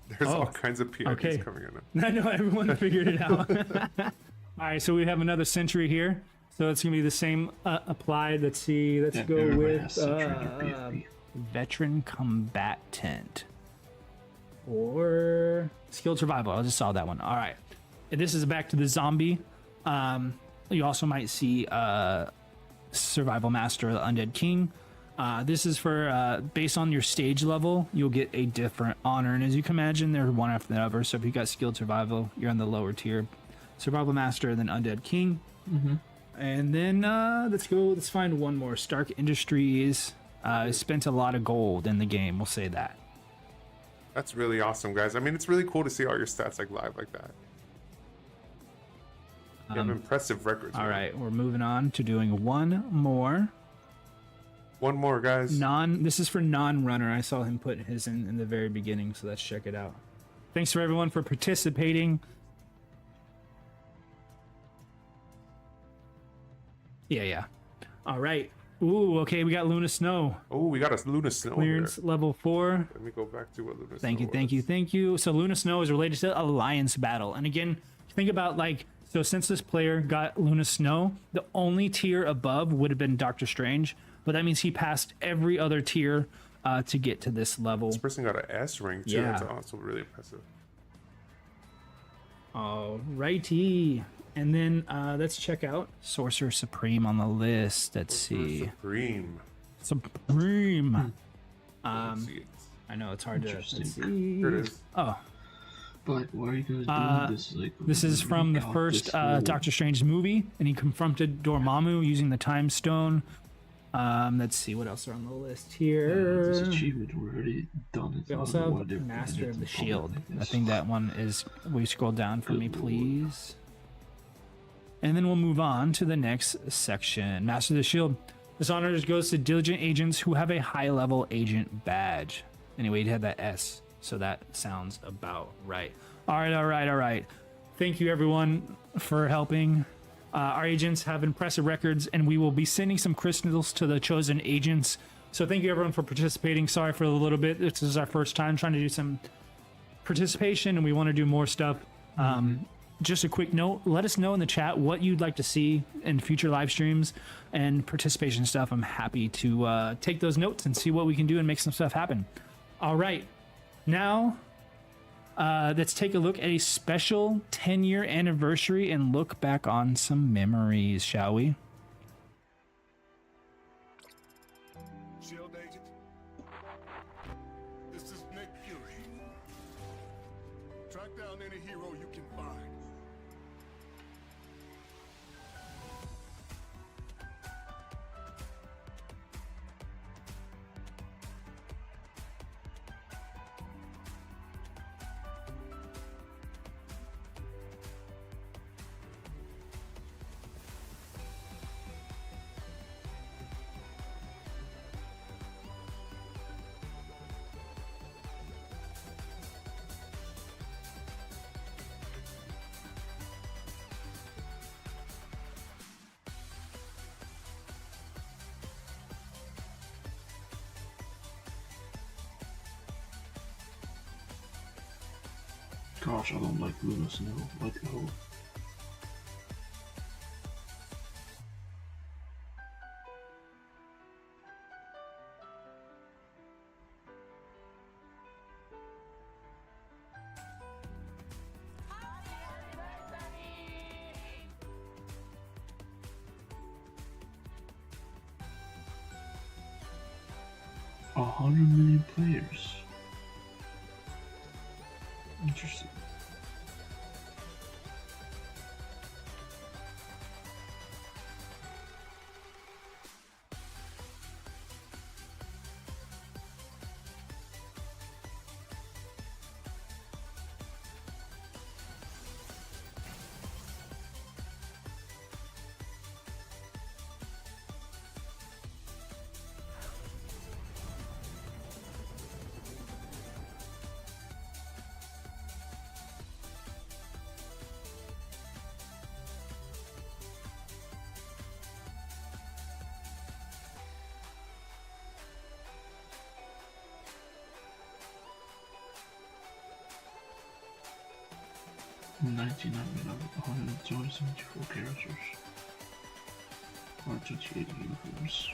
There's all kinds of PIDs coming in. I know, everyone figured it out. All right, so we have another Sentry here. So it's going to be the same applied. Let's see. Let's go with Veteran Combatant. Or Skilled Survival. I just saw that one. All right. And this is back to the zombie. You also might see Survival Master, the Undead King. This is for, based on your stage level, you'll get a different honor. And as you can imagine, they're one after the other. So if you got Skilled Survival, you're in the lower tier. Survival Master, then Undead King. Mm-hmm. And then let's find one more. Stark Industries spent a lot of gold in the game. We'll say that. That's really awesome, guys. I mean, it's really cool to see all your stats like live like that. You have impressive records. All right, we're moving on to doing one more. One more, guys. This is for non-runner. I saw him put his in the very beginning, so let's check it out. Thanks for everyone for participating. Yeah. All right. Ooh, okay, we got Luna Snow. Oh, we got a Luna Snow Clearance here. level 4. Let me go back to what Luna Snow Thank you, was. thank you. So Luna Snow is related to Alliance Battle. And again, think about like, so since this player got Luna Snow, the only tier above would have been Doctor Strange, but that means he passed every other tier to get to this level. This person got an S rank too. Yeah. That's also really impressive. Alrighty. And then let's check out Sorcerer Supreme on the list. Let's see. Supreme. Supreme. Let's see it. I know it's hard to let's Interesting. see. Here it is. Oh, But why are you guys doing this? Like, this is from the out first this whole- Doctor Strange movie, and he confronted Dormammu using the Time Stone. Let's see what else are on the list here. This achievement we're already done. It. We also have Master of the Shield. I think that one is. Will you scroll down for me, please? And then we'll move on to the next section. Master of the Shield. This honor goes to diligent agents who have a high-level agent badge. Anyway, he had that S, so that sounds about right. All right. Thank you, everyone, for helping. Our agents have impressive records, and we will be sending some crystals to the chosen agents. So thank you, everyone, for participating. Sorry for a little bit. This is our first time trying to do some participation, and we want to do more stuff. Just a quick note, let us know in the chat what you'd like to see in future live streams and participation stuff. I'm happy to take those notes and see what we can do and make some stuff happen. All right, now let's take a look at a special 10-year anniversary and look back on some memories, shall we? Shield agent. This is Nick Fury. Track down any hero you can find. Gosh, I don't like Luna Snow. Let go. A 100 million players. Interesting. In 1999, 174 characters. 128 uniforms.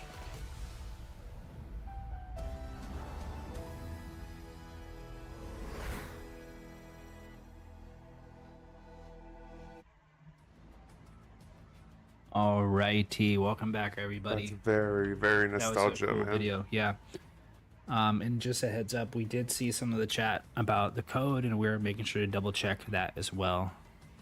Alrighty, welcome back, everybody. That's very, very That was a nostalgia, cool man. video, yeah. And just a heads up, we did see some of the chat about the code, and we're making sure to double check that as well.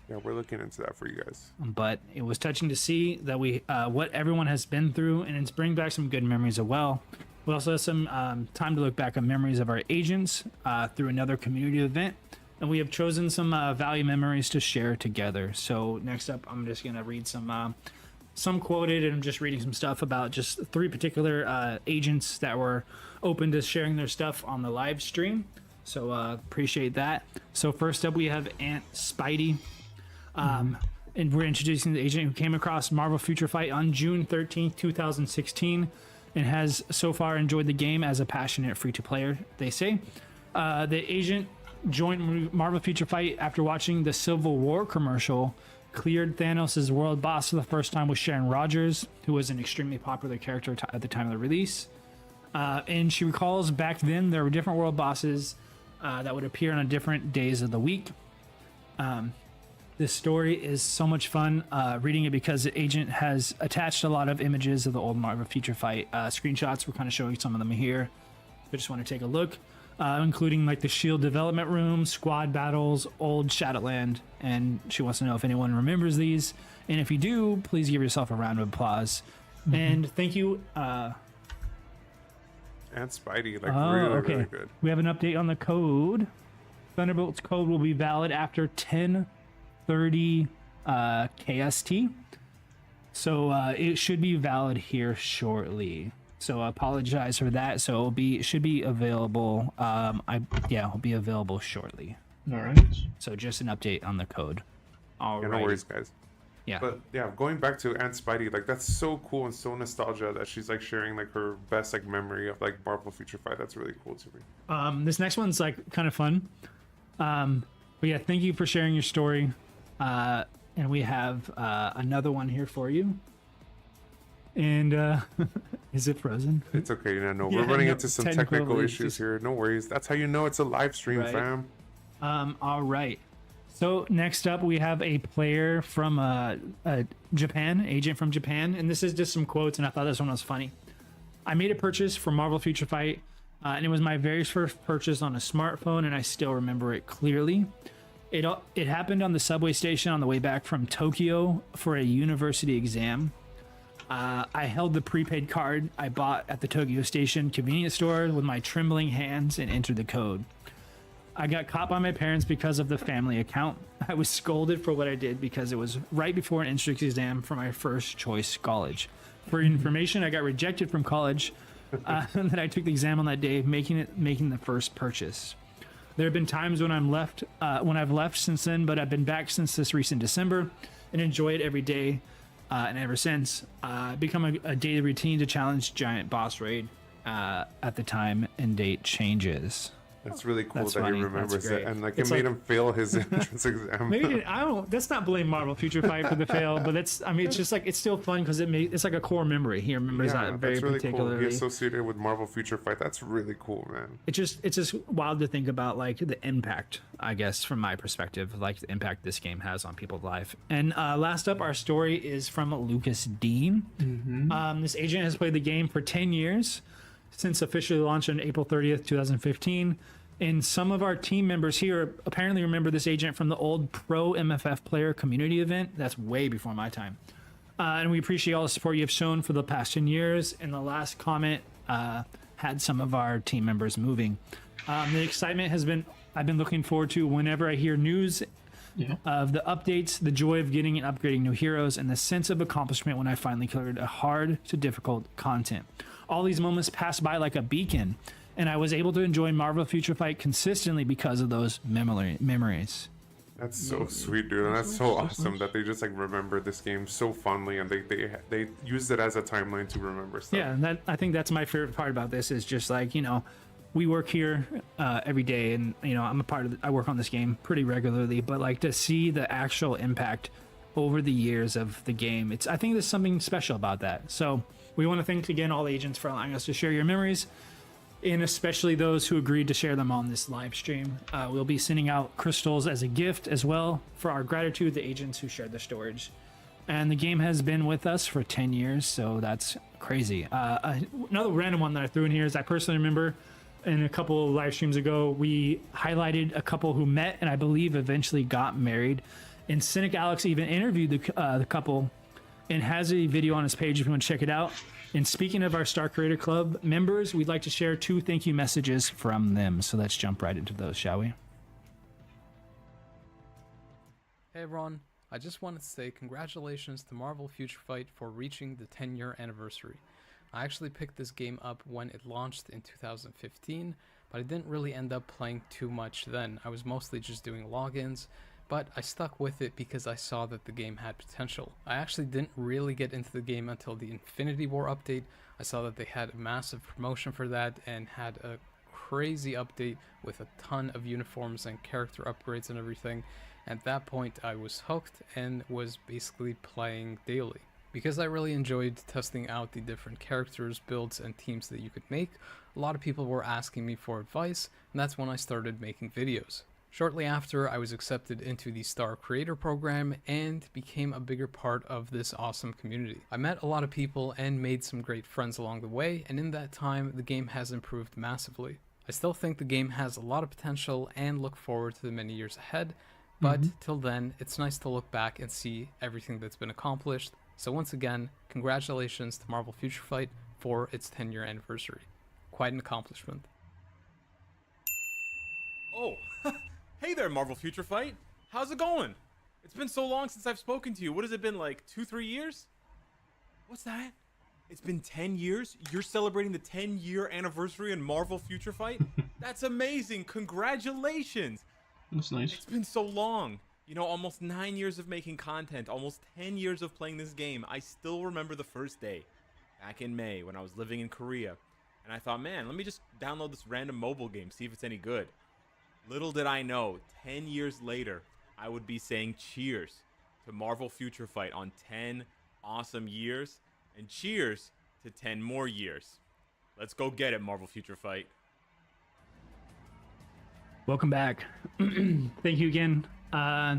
Yeah, we're looking into that for you guys. But it was touching to see that we what everyone has been through, and it's bringing back some good memories as well. We also have some time to look back on memories of our agents through another community event, and we have chosen some value memories to share together. So next up, I'm just gonna read some quoted, and I'm just reading some stuff about just 3 particular agents that were open to sharing their stuff on the live stream. So appreciate that. So first up, we have Aunt Spidey. and we're introducing the agent who came across Marvel Future Fight on June 13th, 2016, and has so far enjoyed the game as a passionate free-to-player, they say. The agent joined Marvel Future Fight after watching the Civil War commercial, cleared Thanos' world boss for the first time with Sharon Rogers, who was an extremely popular character at the time of the release. And she recalls back then there were different world bosses that would appear on different days of the week. This story is so much fun reading it because the agent has attached a lot of images of the old Marvel Future Fight screenshots. We're kind of showing some of them here. I just want to take a look, including like the SHIELD development room, squad battles, old Shadowland, and she wants to know if anyone remembers these. And if you do, please give yourself a round of applause. And thank you. And Spidey, like really good. We have an update on the code. Thunderbolts code will be valid after 10:30 KST. So it should be valid here shortly. So I apologize for that. So it should be available. It'll be available shortly. All right. So just an update on the code. All right. No worries, guys. Yeah. But yeah, going back to Aunt Spidey, like that's so cool and so nostalgia that she's like sharing like her best like memory of like Marvel Future Fight. That's really cool to me. This next one's like kind of fun. But yeah, thank you for sharing your story. And we have another one here for you. And is it frozen? It's okay, no, Yeah, we're running no, into some technical technical issues. issues here. No worries. That's how you know it's a live stream, Right. fam. All right. So next up, we have a player from Japan, agent from Japan, and this is just some quotes, and I thought this one was funny. I made a purchase for Marvel Future Fight, and it was my very first purchase on a smartphone, and I still remember it clearly. It happened on the subway station on the way back from Tokyo for a university exam. I held the prepaid card I bought at the Tokyo Station convenience store with my trembling hands and entered the code. I got caught by my parents because of the family account. I was scolded for what I did because it was right before an entrance exam for my first choice college. For information, I got rejected from college, and then I took the exam on that day, making the first purchase. There have been times when I've left since then, but I've been back since this recent December and enjoy it every day. And ever since, become a daily routine to challenge giant boss raid at the time and date changes. That's really cool That's that funny. he remembers That's it, great. and like It's it made like- him fail his entrance exam. Maybe that's not blame Marvel Future Fight for the fail, but it's just like it's still fun because it's like a core memory. He remembers that very that's really particularly. cool. He associated with Marvel Future Fight. That's really cool, man. It's just wild to think about like the impact, I guess, from my perspective, like the impact this game has on people's life. And last up, our story is from Lucas Dean. This agent has played the game for 10 years since officially launched on April 30th, 2015. And some of our team members here apparently remember this agent from the old Pro MFF player community event. That's way before my time. And we appreciate all the support you have shown for the past 10 years. And the last comment had some of our team members moving. The excitement I've been looking forward to whenever I hear news of the updates, the joy of getting and upgrading new heroes, and the sense of accomplishment when I finally cleared a hard to difficult content. All these moments pass by like a beacon, and I was able to enjoy Marvel Future Fight consistently because of those memories. That's so sweet, dude, and that's so awesome that they just like remember this game so fondly, and they used it as a timeline to remember stuff. Yeah, and I think that's my favorite part about this is just like, we work here every day, and I work on this game pretty regularly, but like to see the actual impact over the years of the game, I think there's something special about that. So we want to thank again all the agents for allowing us to share your memories, and especially those who agreed to share them on this live stream. We'll be sending out crystals as a gift as well for our gratitude to the agents who shared their storage. And the game has been with us for 10 years, so that's crazy. Another random one that I threw in here is I personally remember in a couple of live streams ago, we highlighted a couple who met and I believe eventually got married. And Cynic Alex even interviewed the couple and has a video on his page if you want to check it out. And speaking of our Star Creator Club members, we'd like to share 2 thank you messages from them. So let's jump right into those, shall we? Hey everyone, I just wanted to say congratulations to Marvel Future Fight for reaching the 10-year anniversary. I actually picked this game up when it launched in 2015, but I didn't really end up playing too much then. I was mostly just doing logins, but I stuck with it because I saw that the game had potential. I actually didn't really get into the game until the Infinity War update. I saw that they had a massive promotion for that and had a crazy update with a ton of uniforms and character upgrades and everything. At that point I was hooked and was basically playing daily. Because I really enjoyed testing out the different characters, builds, and teams that you could make, a lot of people were asking me for advice, and that's when I started making videos. Shortly after, I was accepted into the Star Creator program and became a bigger part of this awesome community. I met a lot of people and made some great friends along the way, and in that time, the game has improved massively. I still think the game has a lot of potential and look forward to the many years ahead, but till then, it's nice to look back and see everything that's been accomplished. So once again, congratulations to Marvel Future Fight for its 10-year anniversary. Quite an accomplishment. Oh, hey there, Marvel Future Fight. How's it going? It's been so long since I've spoken to you. What has it been, like 2-3 years? What's that? It's been 10 years? You're celebrating the 10-year anniversary in Marvel Future Fight? That's amazing. Congratulations. That's nice. It's been so long. You know, almost 9 years of making content, almost 10 years of playing this game. I still remember the first day, back in May, when I was living in Korea. And I thought, man, let me just download this random mobile game, see if it's any good. Little did I know, 10 years later, I would be saying cheers to Marvel Future Fight on 10 awesome years, and cheers to 10 more years. Let's go get it, Marvel Future Fight. Welcome back. Thank you again.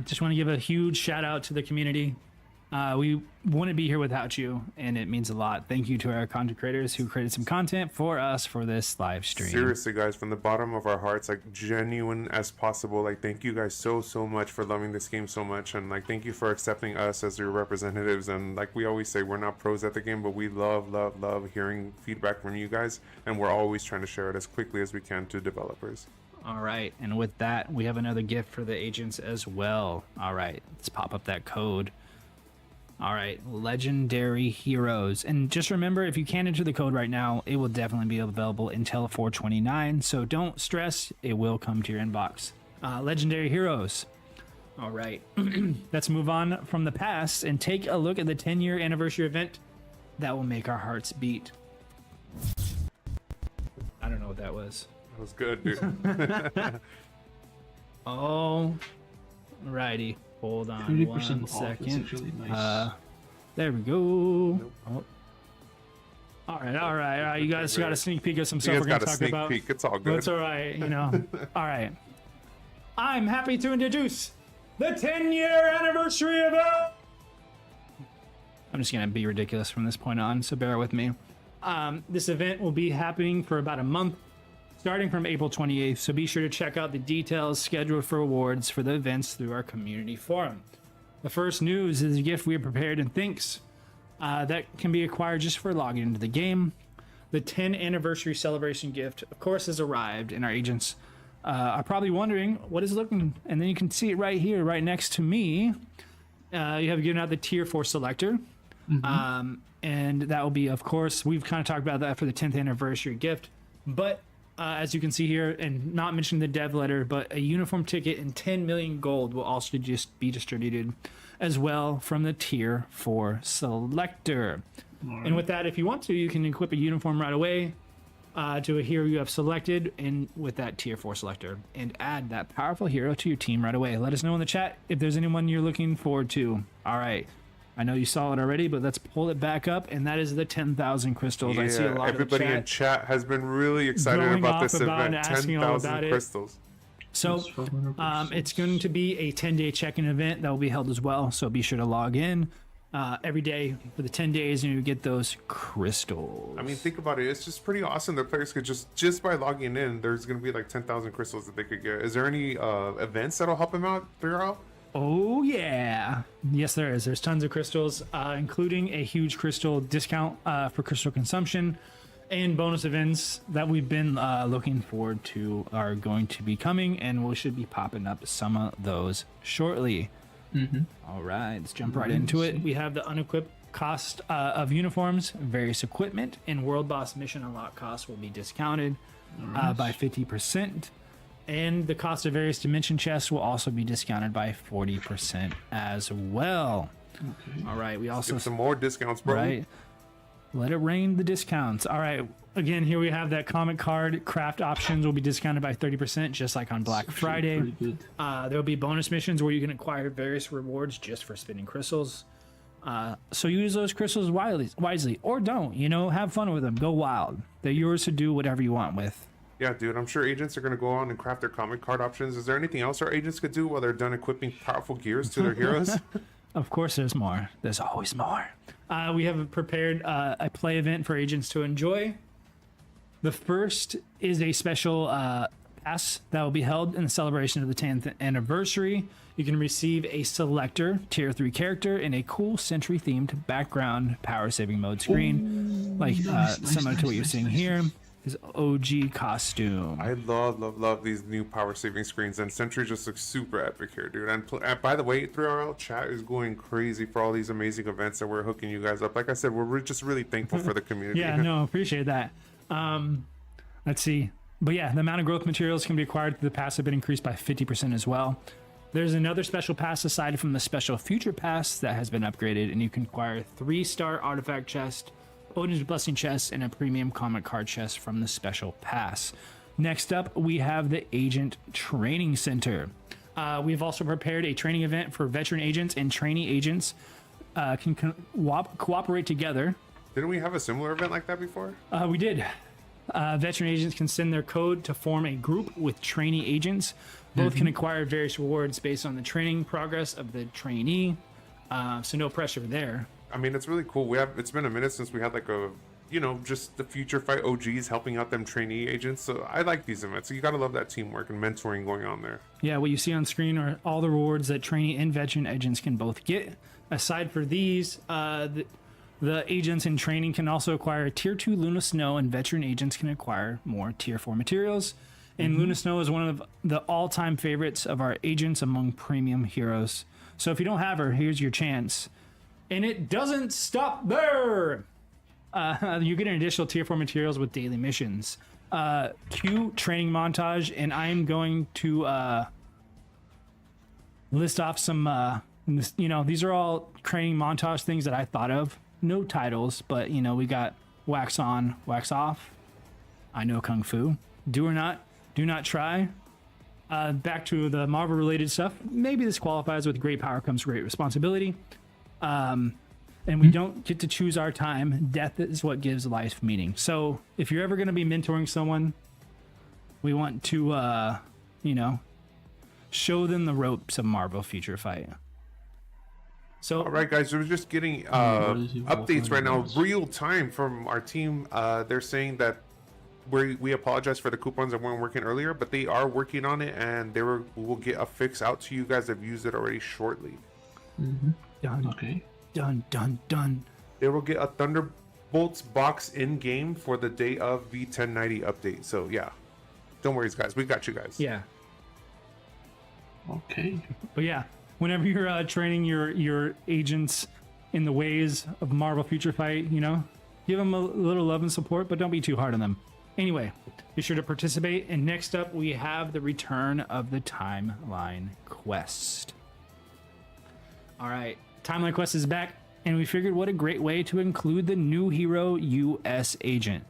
Just want to give a huge shout out to the community. We wouldn't be here without you, and it means a lot. Thank you to our content creators who created some content for us for this live stream. Seriously, guys, from the bottom of our hearts, like genuine as possible, like thank you guys so much for loving this game so much, and like thank you for accepting us as your representatives. And like we always say, we're not pros at the game, but we love hearing feedback from you guys, and we're always trying to share it as quickly as we can to developers. All right, and with that, we have another gift for the agents as well. All right, let's pop up that code. All right, Legendary Heroes. And just remember, if you can't enter the code right now, it will definitely be available until 4/29. So don't stress, it will come to your inbox. Legendary Heroes. All right, let's move on from the past and take a look at the 10-year anniversary event that will make our hearts beat. I don't know what that was. That was good, dude. Oh, righty. Hold on 30% 1 off. That's second. actually nice. There we go. Nope. Oh. All right. You guys got a sneak peek of some You stuff guys we're going got to a talk sneak about. peek. It's all good. That's all right, you know. All right. I'm happy to introduce the 10-year anniversary event. I'm just going to be ridiculous from this point on, so bear with me. This event will be happening for about a month, starting from April 28th, so be sure to check out the details scheduled for awards for the events through our community forum. The first news is a gift we have prepared in Thinks that can be acquired just for logging into the game. The 10 anniversary celebration gift, of course, has arrived, and our agents are probably wondering what is looking, and then you can see it right here, right next to me. You have given out the tier 4 selector. And that will be, of course, we've kind of talked about that for the 10th anniversary gift, but as you can see here, and not mentioning the dev letter, but a uniform ticket and 10 million gold will also just be distributed as well from the tier 4 selector. Right. And with that, if you want to, you can equip a uniform right away to a hero you have selected and with that tier 4 selector and add that powerful hero to your team right away. Let us know in the chat if there's anyone you're looking forward to. All right. I know you saw it already, but let's pull it back up, and that is the 10,000 crystals. Yeah, I see a lot everybody of in chat has been really excited going about off this about event. asking all about 10,000 it. crystals. So it's going to be a 10-day check-in event that will be held as well. So be sure to log in every day for the 10 days, and you get those crystals. I mean, think about it. It's just pretty awesome. The players could just by logging in, there's going to be like 10,000 crystals that they could get. Is there any events that'll help them out throughout? Oh, yeah. Yes, there is. There's tons of crystals, including a huge crystal discount for crystal consumption, and bonus events that we've been looking forward to are going to be coming, and we should be popping up some of those shortly. All right, let's jump right into it. We have the unequipped cost of uniforms, various equipment, and world boss mission unlock costs will be discounted by 50%. And the cost of various dimension chests will also be discounted by 40% as well. Okay. All right, we also Get some more discounts, bro. right. Let it rain the discounts. All right. Again, here we have that comic card craft options will be discounted by 30%, just like on Black Friday. Pretty good. There will be bonus missions where you can acquire various rewards just for spinning crystals. So use those crystals wisely, or don't. You know, have fun with them. Go wild. They're yours to do whatever you want with. Yeah, dude, I'm sure agents are going to go on and craft their comic card options. Is there anything else our agents could do while they're done equipping powerful gears to their heroes? Of course, there's more. There's always more. We have prepared a play event for agents to enjoy. The first is a special pass that will be held in the celebration of the 10th anniversary. You can receive a selector tier 3 character in a cool Sentry-themed background power-saving mode screen, similar to what you're seeing here. His OG costume. I love these new power saving screens, and Sentry just looks super epic here, dude. And by the way, 3RL chat is going crazy for all these amazing events that we're hooking you guys up. Like I said, we're just really thankful for the community. Yeah, no, appreciate that. Let's see. But yeah, the amount of growth materials can be acquired through the pass have been increased by 50% as well. There's another special pass aside from the special future pass that has been upgraded, and you can acquire 3-star artifact chest, Odin's Blessing chest, and a premium comic card chest from the special pass. Next up, we have the Agent Training Center. We've also prepared a training event for veteran agents and trainee agents can cooperate together. Didn't we have a similar event like that before? We did. Veteran agents can send their code to form a group with trainee agents. Both can acquire various rewards based on the training progress of the trainee. So no pressure there. I mean, it's really cool. It's been a minute since we had like just the Future Fight OGs helping out them trainee agents. So I like these events. So you gotta love that teamwork and mentoring going on there. Yeah, what you see on screen are all the rewards that trainee and veteran agents can both get. Aside for these, the agents in training can also acquire Tier 2 Luna Snow, and veteran agents can acquire more Tier 4 materials. And Luna Snow is one of the all-time favorites of our agents among premium heroes. So if you don't have her, here's your chance. And it doesn't stop there! You get an additional Tier 4 materials with daily missions. Q training montage, and I'm going to list off some, these are all training montage things that I thought of. No titles, but, we got wax on, wax off. I know Kung Fu. Do or not, do not try. Back to the Marvel-related stuff. Maybe this qualifies with great power comes great responsibility. And we don't get to choose our time. Death is what gives life meaning. So if you're ever going to be mentoring someone, we want to, show them the ropes of Marvel Future Fight. So, all right, guys, we're just getting updates right now, real time from our team. They're saying that we apologize for the coupons that weren't working earlier, but they are working on it, and we'll get a fix out to you guys that have used it already shortly. Done. Okay. Done. They will get a Thunderbolts box in game for the day of the 1090 update. So yeah, don't worry, guys. We got you guys. Yeah. Okay. But yeah, whenever you're training your agents in the ways of Marvel Future Fight, give them a little love and support, but don't be too hard on them. Anyway, be sure to participate. And next up, we have the return of the Timeline Quest. All right, Timeline Quest is back, and we figured what a great way to include the new hero, US Agent.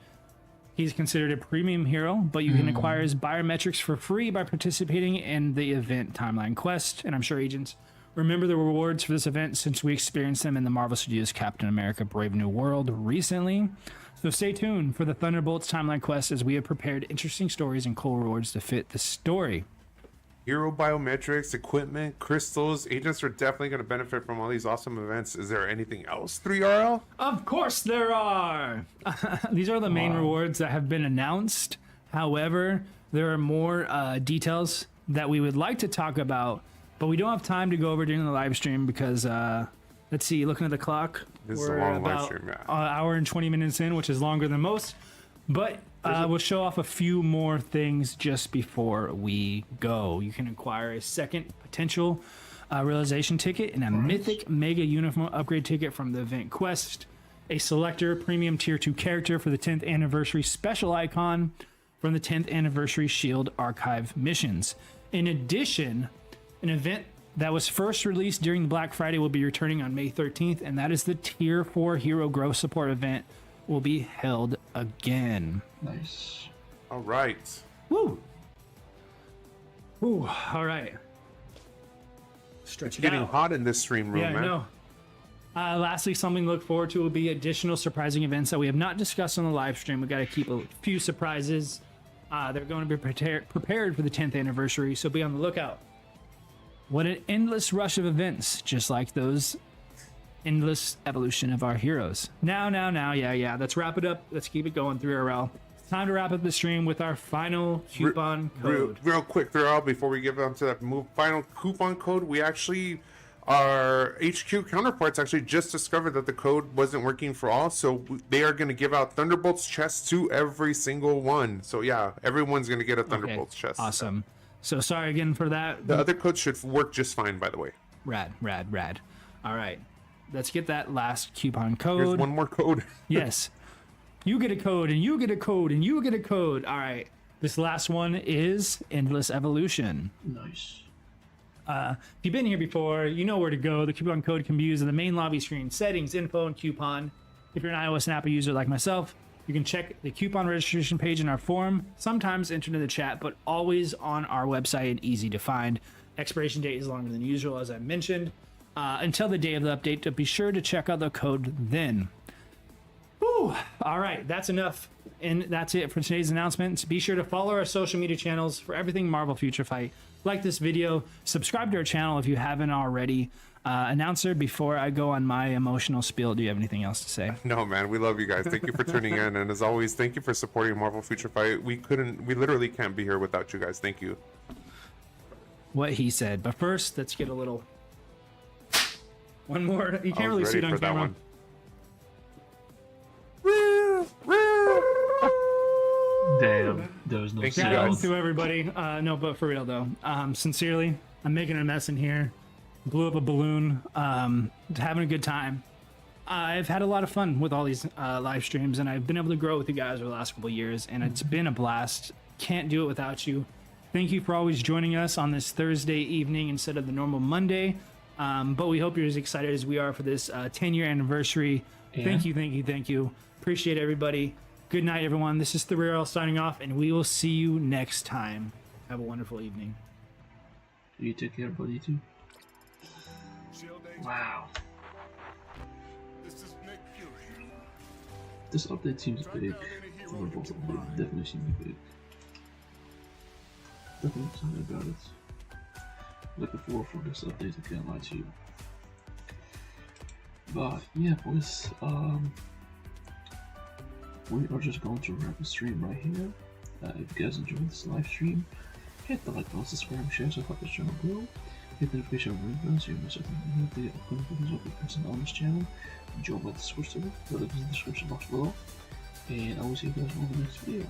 He's considered a premium hero, but you can acquire his biometrics for free by participating in the event Timeline Quest. And I'm sure agents remember the rewards for this event since we experienced them in the Marvel Studios Captain America Brave New World recently. So stay tuned for the Thunderbolts Timeline Quest as we have prepared interesting stories and cool rewards to fit the story. Hero biometrics, equipment, crystals. Agents are definitely going to benefit from all these awesome events. Is there anything else, 3RL? Of course there are! These are the main rewards that have been announced. However, there are more details that we would like to talk about, but we don't have time to go over during the live stream because, let's see, looking at the clock, This is a long live stream, yeah. An hour and 20 minutes in, which is longer than most. But we'll show off a few more things just before we go. You can acquire a second potential realization ticket and a mythic mega uniform upgrade ticket from the event quest, a selector premium tier 2 character for the 10th anniversary special icon from the 10th Anniversary Shield Archive missions. In addition, an event that was first released during the Black Friday will be returning on May 13th, and that is the Tier 4 Hero Growth Support event will be held again. Nice. All right. Woo! Woo, all right. Stretch It's it getting out. hot in this stream room, Yeah, man. I know. Lastly, something to look forward to will be additional surprising events that we have not discussed on the live stream. We got to keep a few surprises. They're going to be prepared for the 10th anniversary, so be on the lookout. What an endless rush of events, just like those endless evolution of our heroes. Now, yeah. Let's wrap it up. Let's keep it going, 3RL. It's time to wrap up the stream with our final coupon code. Real quick, throw out before we get on to that final coupon code. We actually, our HQ counterparts actually just discovered that the code wasn't working for all, so they are going to give out Thunderbolts chests to every single one. So yeah, everyone's going to get a Thunderbolts chest. Awesome. So sorry again for that. The other codes should work just fine, by the way. Rad. All right. Let's get that last coupon code. There's one more code. Yes. You get a code, and you get a code, and you get a code. All right. This last one is Endless Evolution. Nice. If you've been here before, you know where to go. The coupon code can be used in the main lobby screen, settings, info, and coupon. If you're an iOS and Apple user like myself, you can check the coupon registration page in our forum, sometimes entered in the chat, but always on our website and easy to find. Expiration date is longer than usual, as I mentioned, until the day of the update, so be sure to check out the code then. Whew. All right, that's enough. And that's it for today's announcements. Be sure to follow our social media channels for everything Marvel Future Fight. Like this video, subscribe to our channel if you haven't already. Announcer, before I go on my emotional spiel, do you have anything else to say? No, man, we love you guys. Thank you for tuning in, and as always, thank you for supporting Marvel Future Fight. We literally can't be here without you guys. Thank you. What he said. But first, let's get a little... One more. You I can't was really see it ready on for that camera. one. Damn, there was no Thank you, sound. Shout out guys. to everybody. No, but for real though, sincerely, I'm making a mess in here. Blew up a balloon. Having a good time. I've had a lot of fun with all these live streams, and I've been able to grow with you guys over the last couple of years, and it's been a blast. Can't do it without you. Thank you for always joining us on this Thursday evening instead of the normal Monday. But we hope you're as excited as we are for this 10-year anniversary. Yeah. Thank you. Appreciate everybody. Good night, everyone. This is 3RL signing off, and we will see you next time. Have a wonderful evening. You take care, buddy, too. Shield agent, Wow. this is Nick Fury. This update seems big. Thunderbolts update definitely seems big. Definitely excited about it. Looking forward for this update, I can't lie to you. But yeah, boys, we are just going to wrap the stream right here. If you guys enjoyed this live stream, hit the like button, subscribe, and share to help this channel grow. Hit the notification bell so you miss out on any of the upcoming videos will be posted on this channel. Join my Discord server, the link is in the description box below. And I will see you guys on the next video.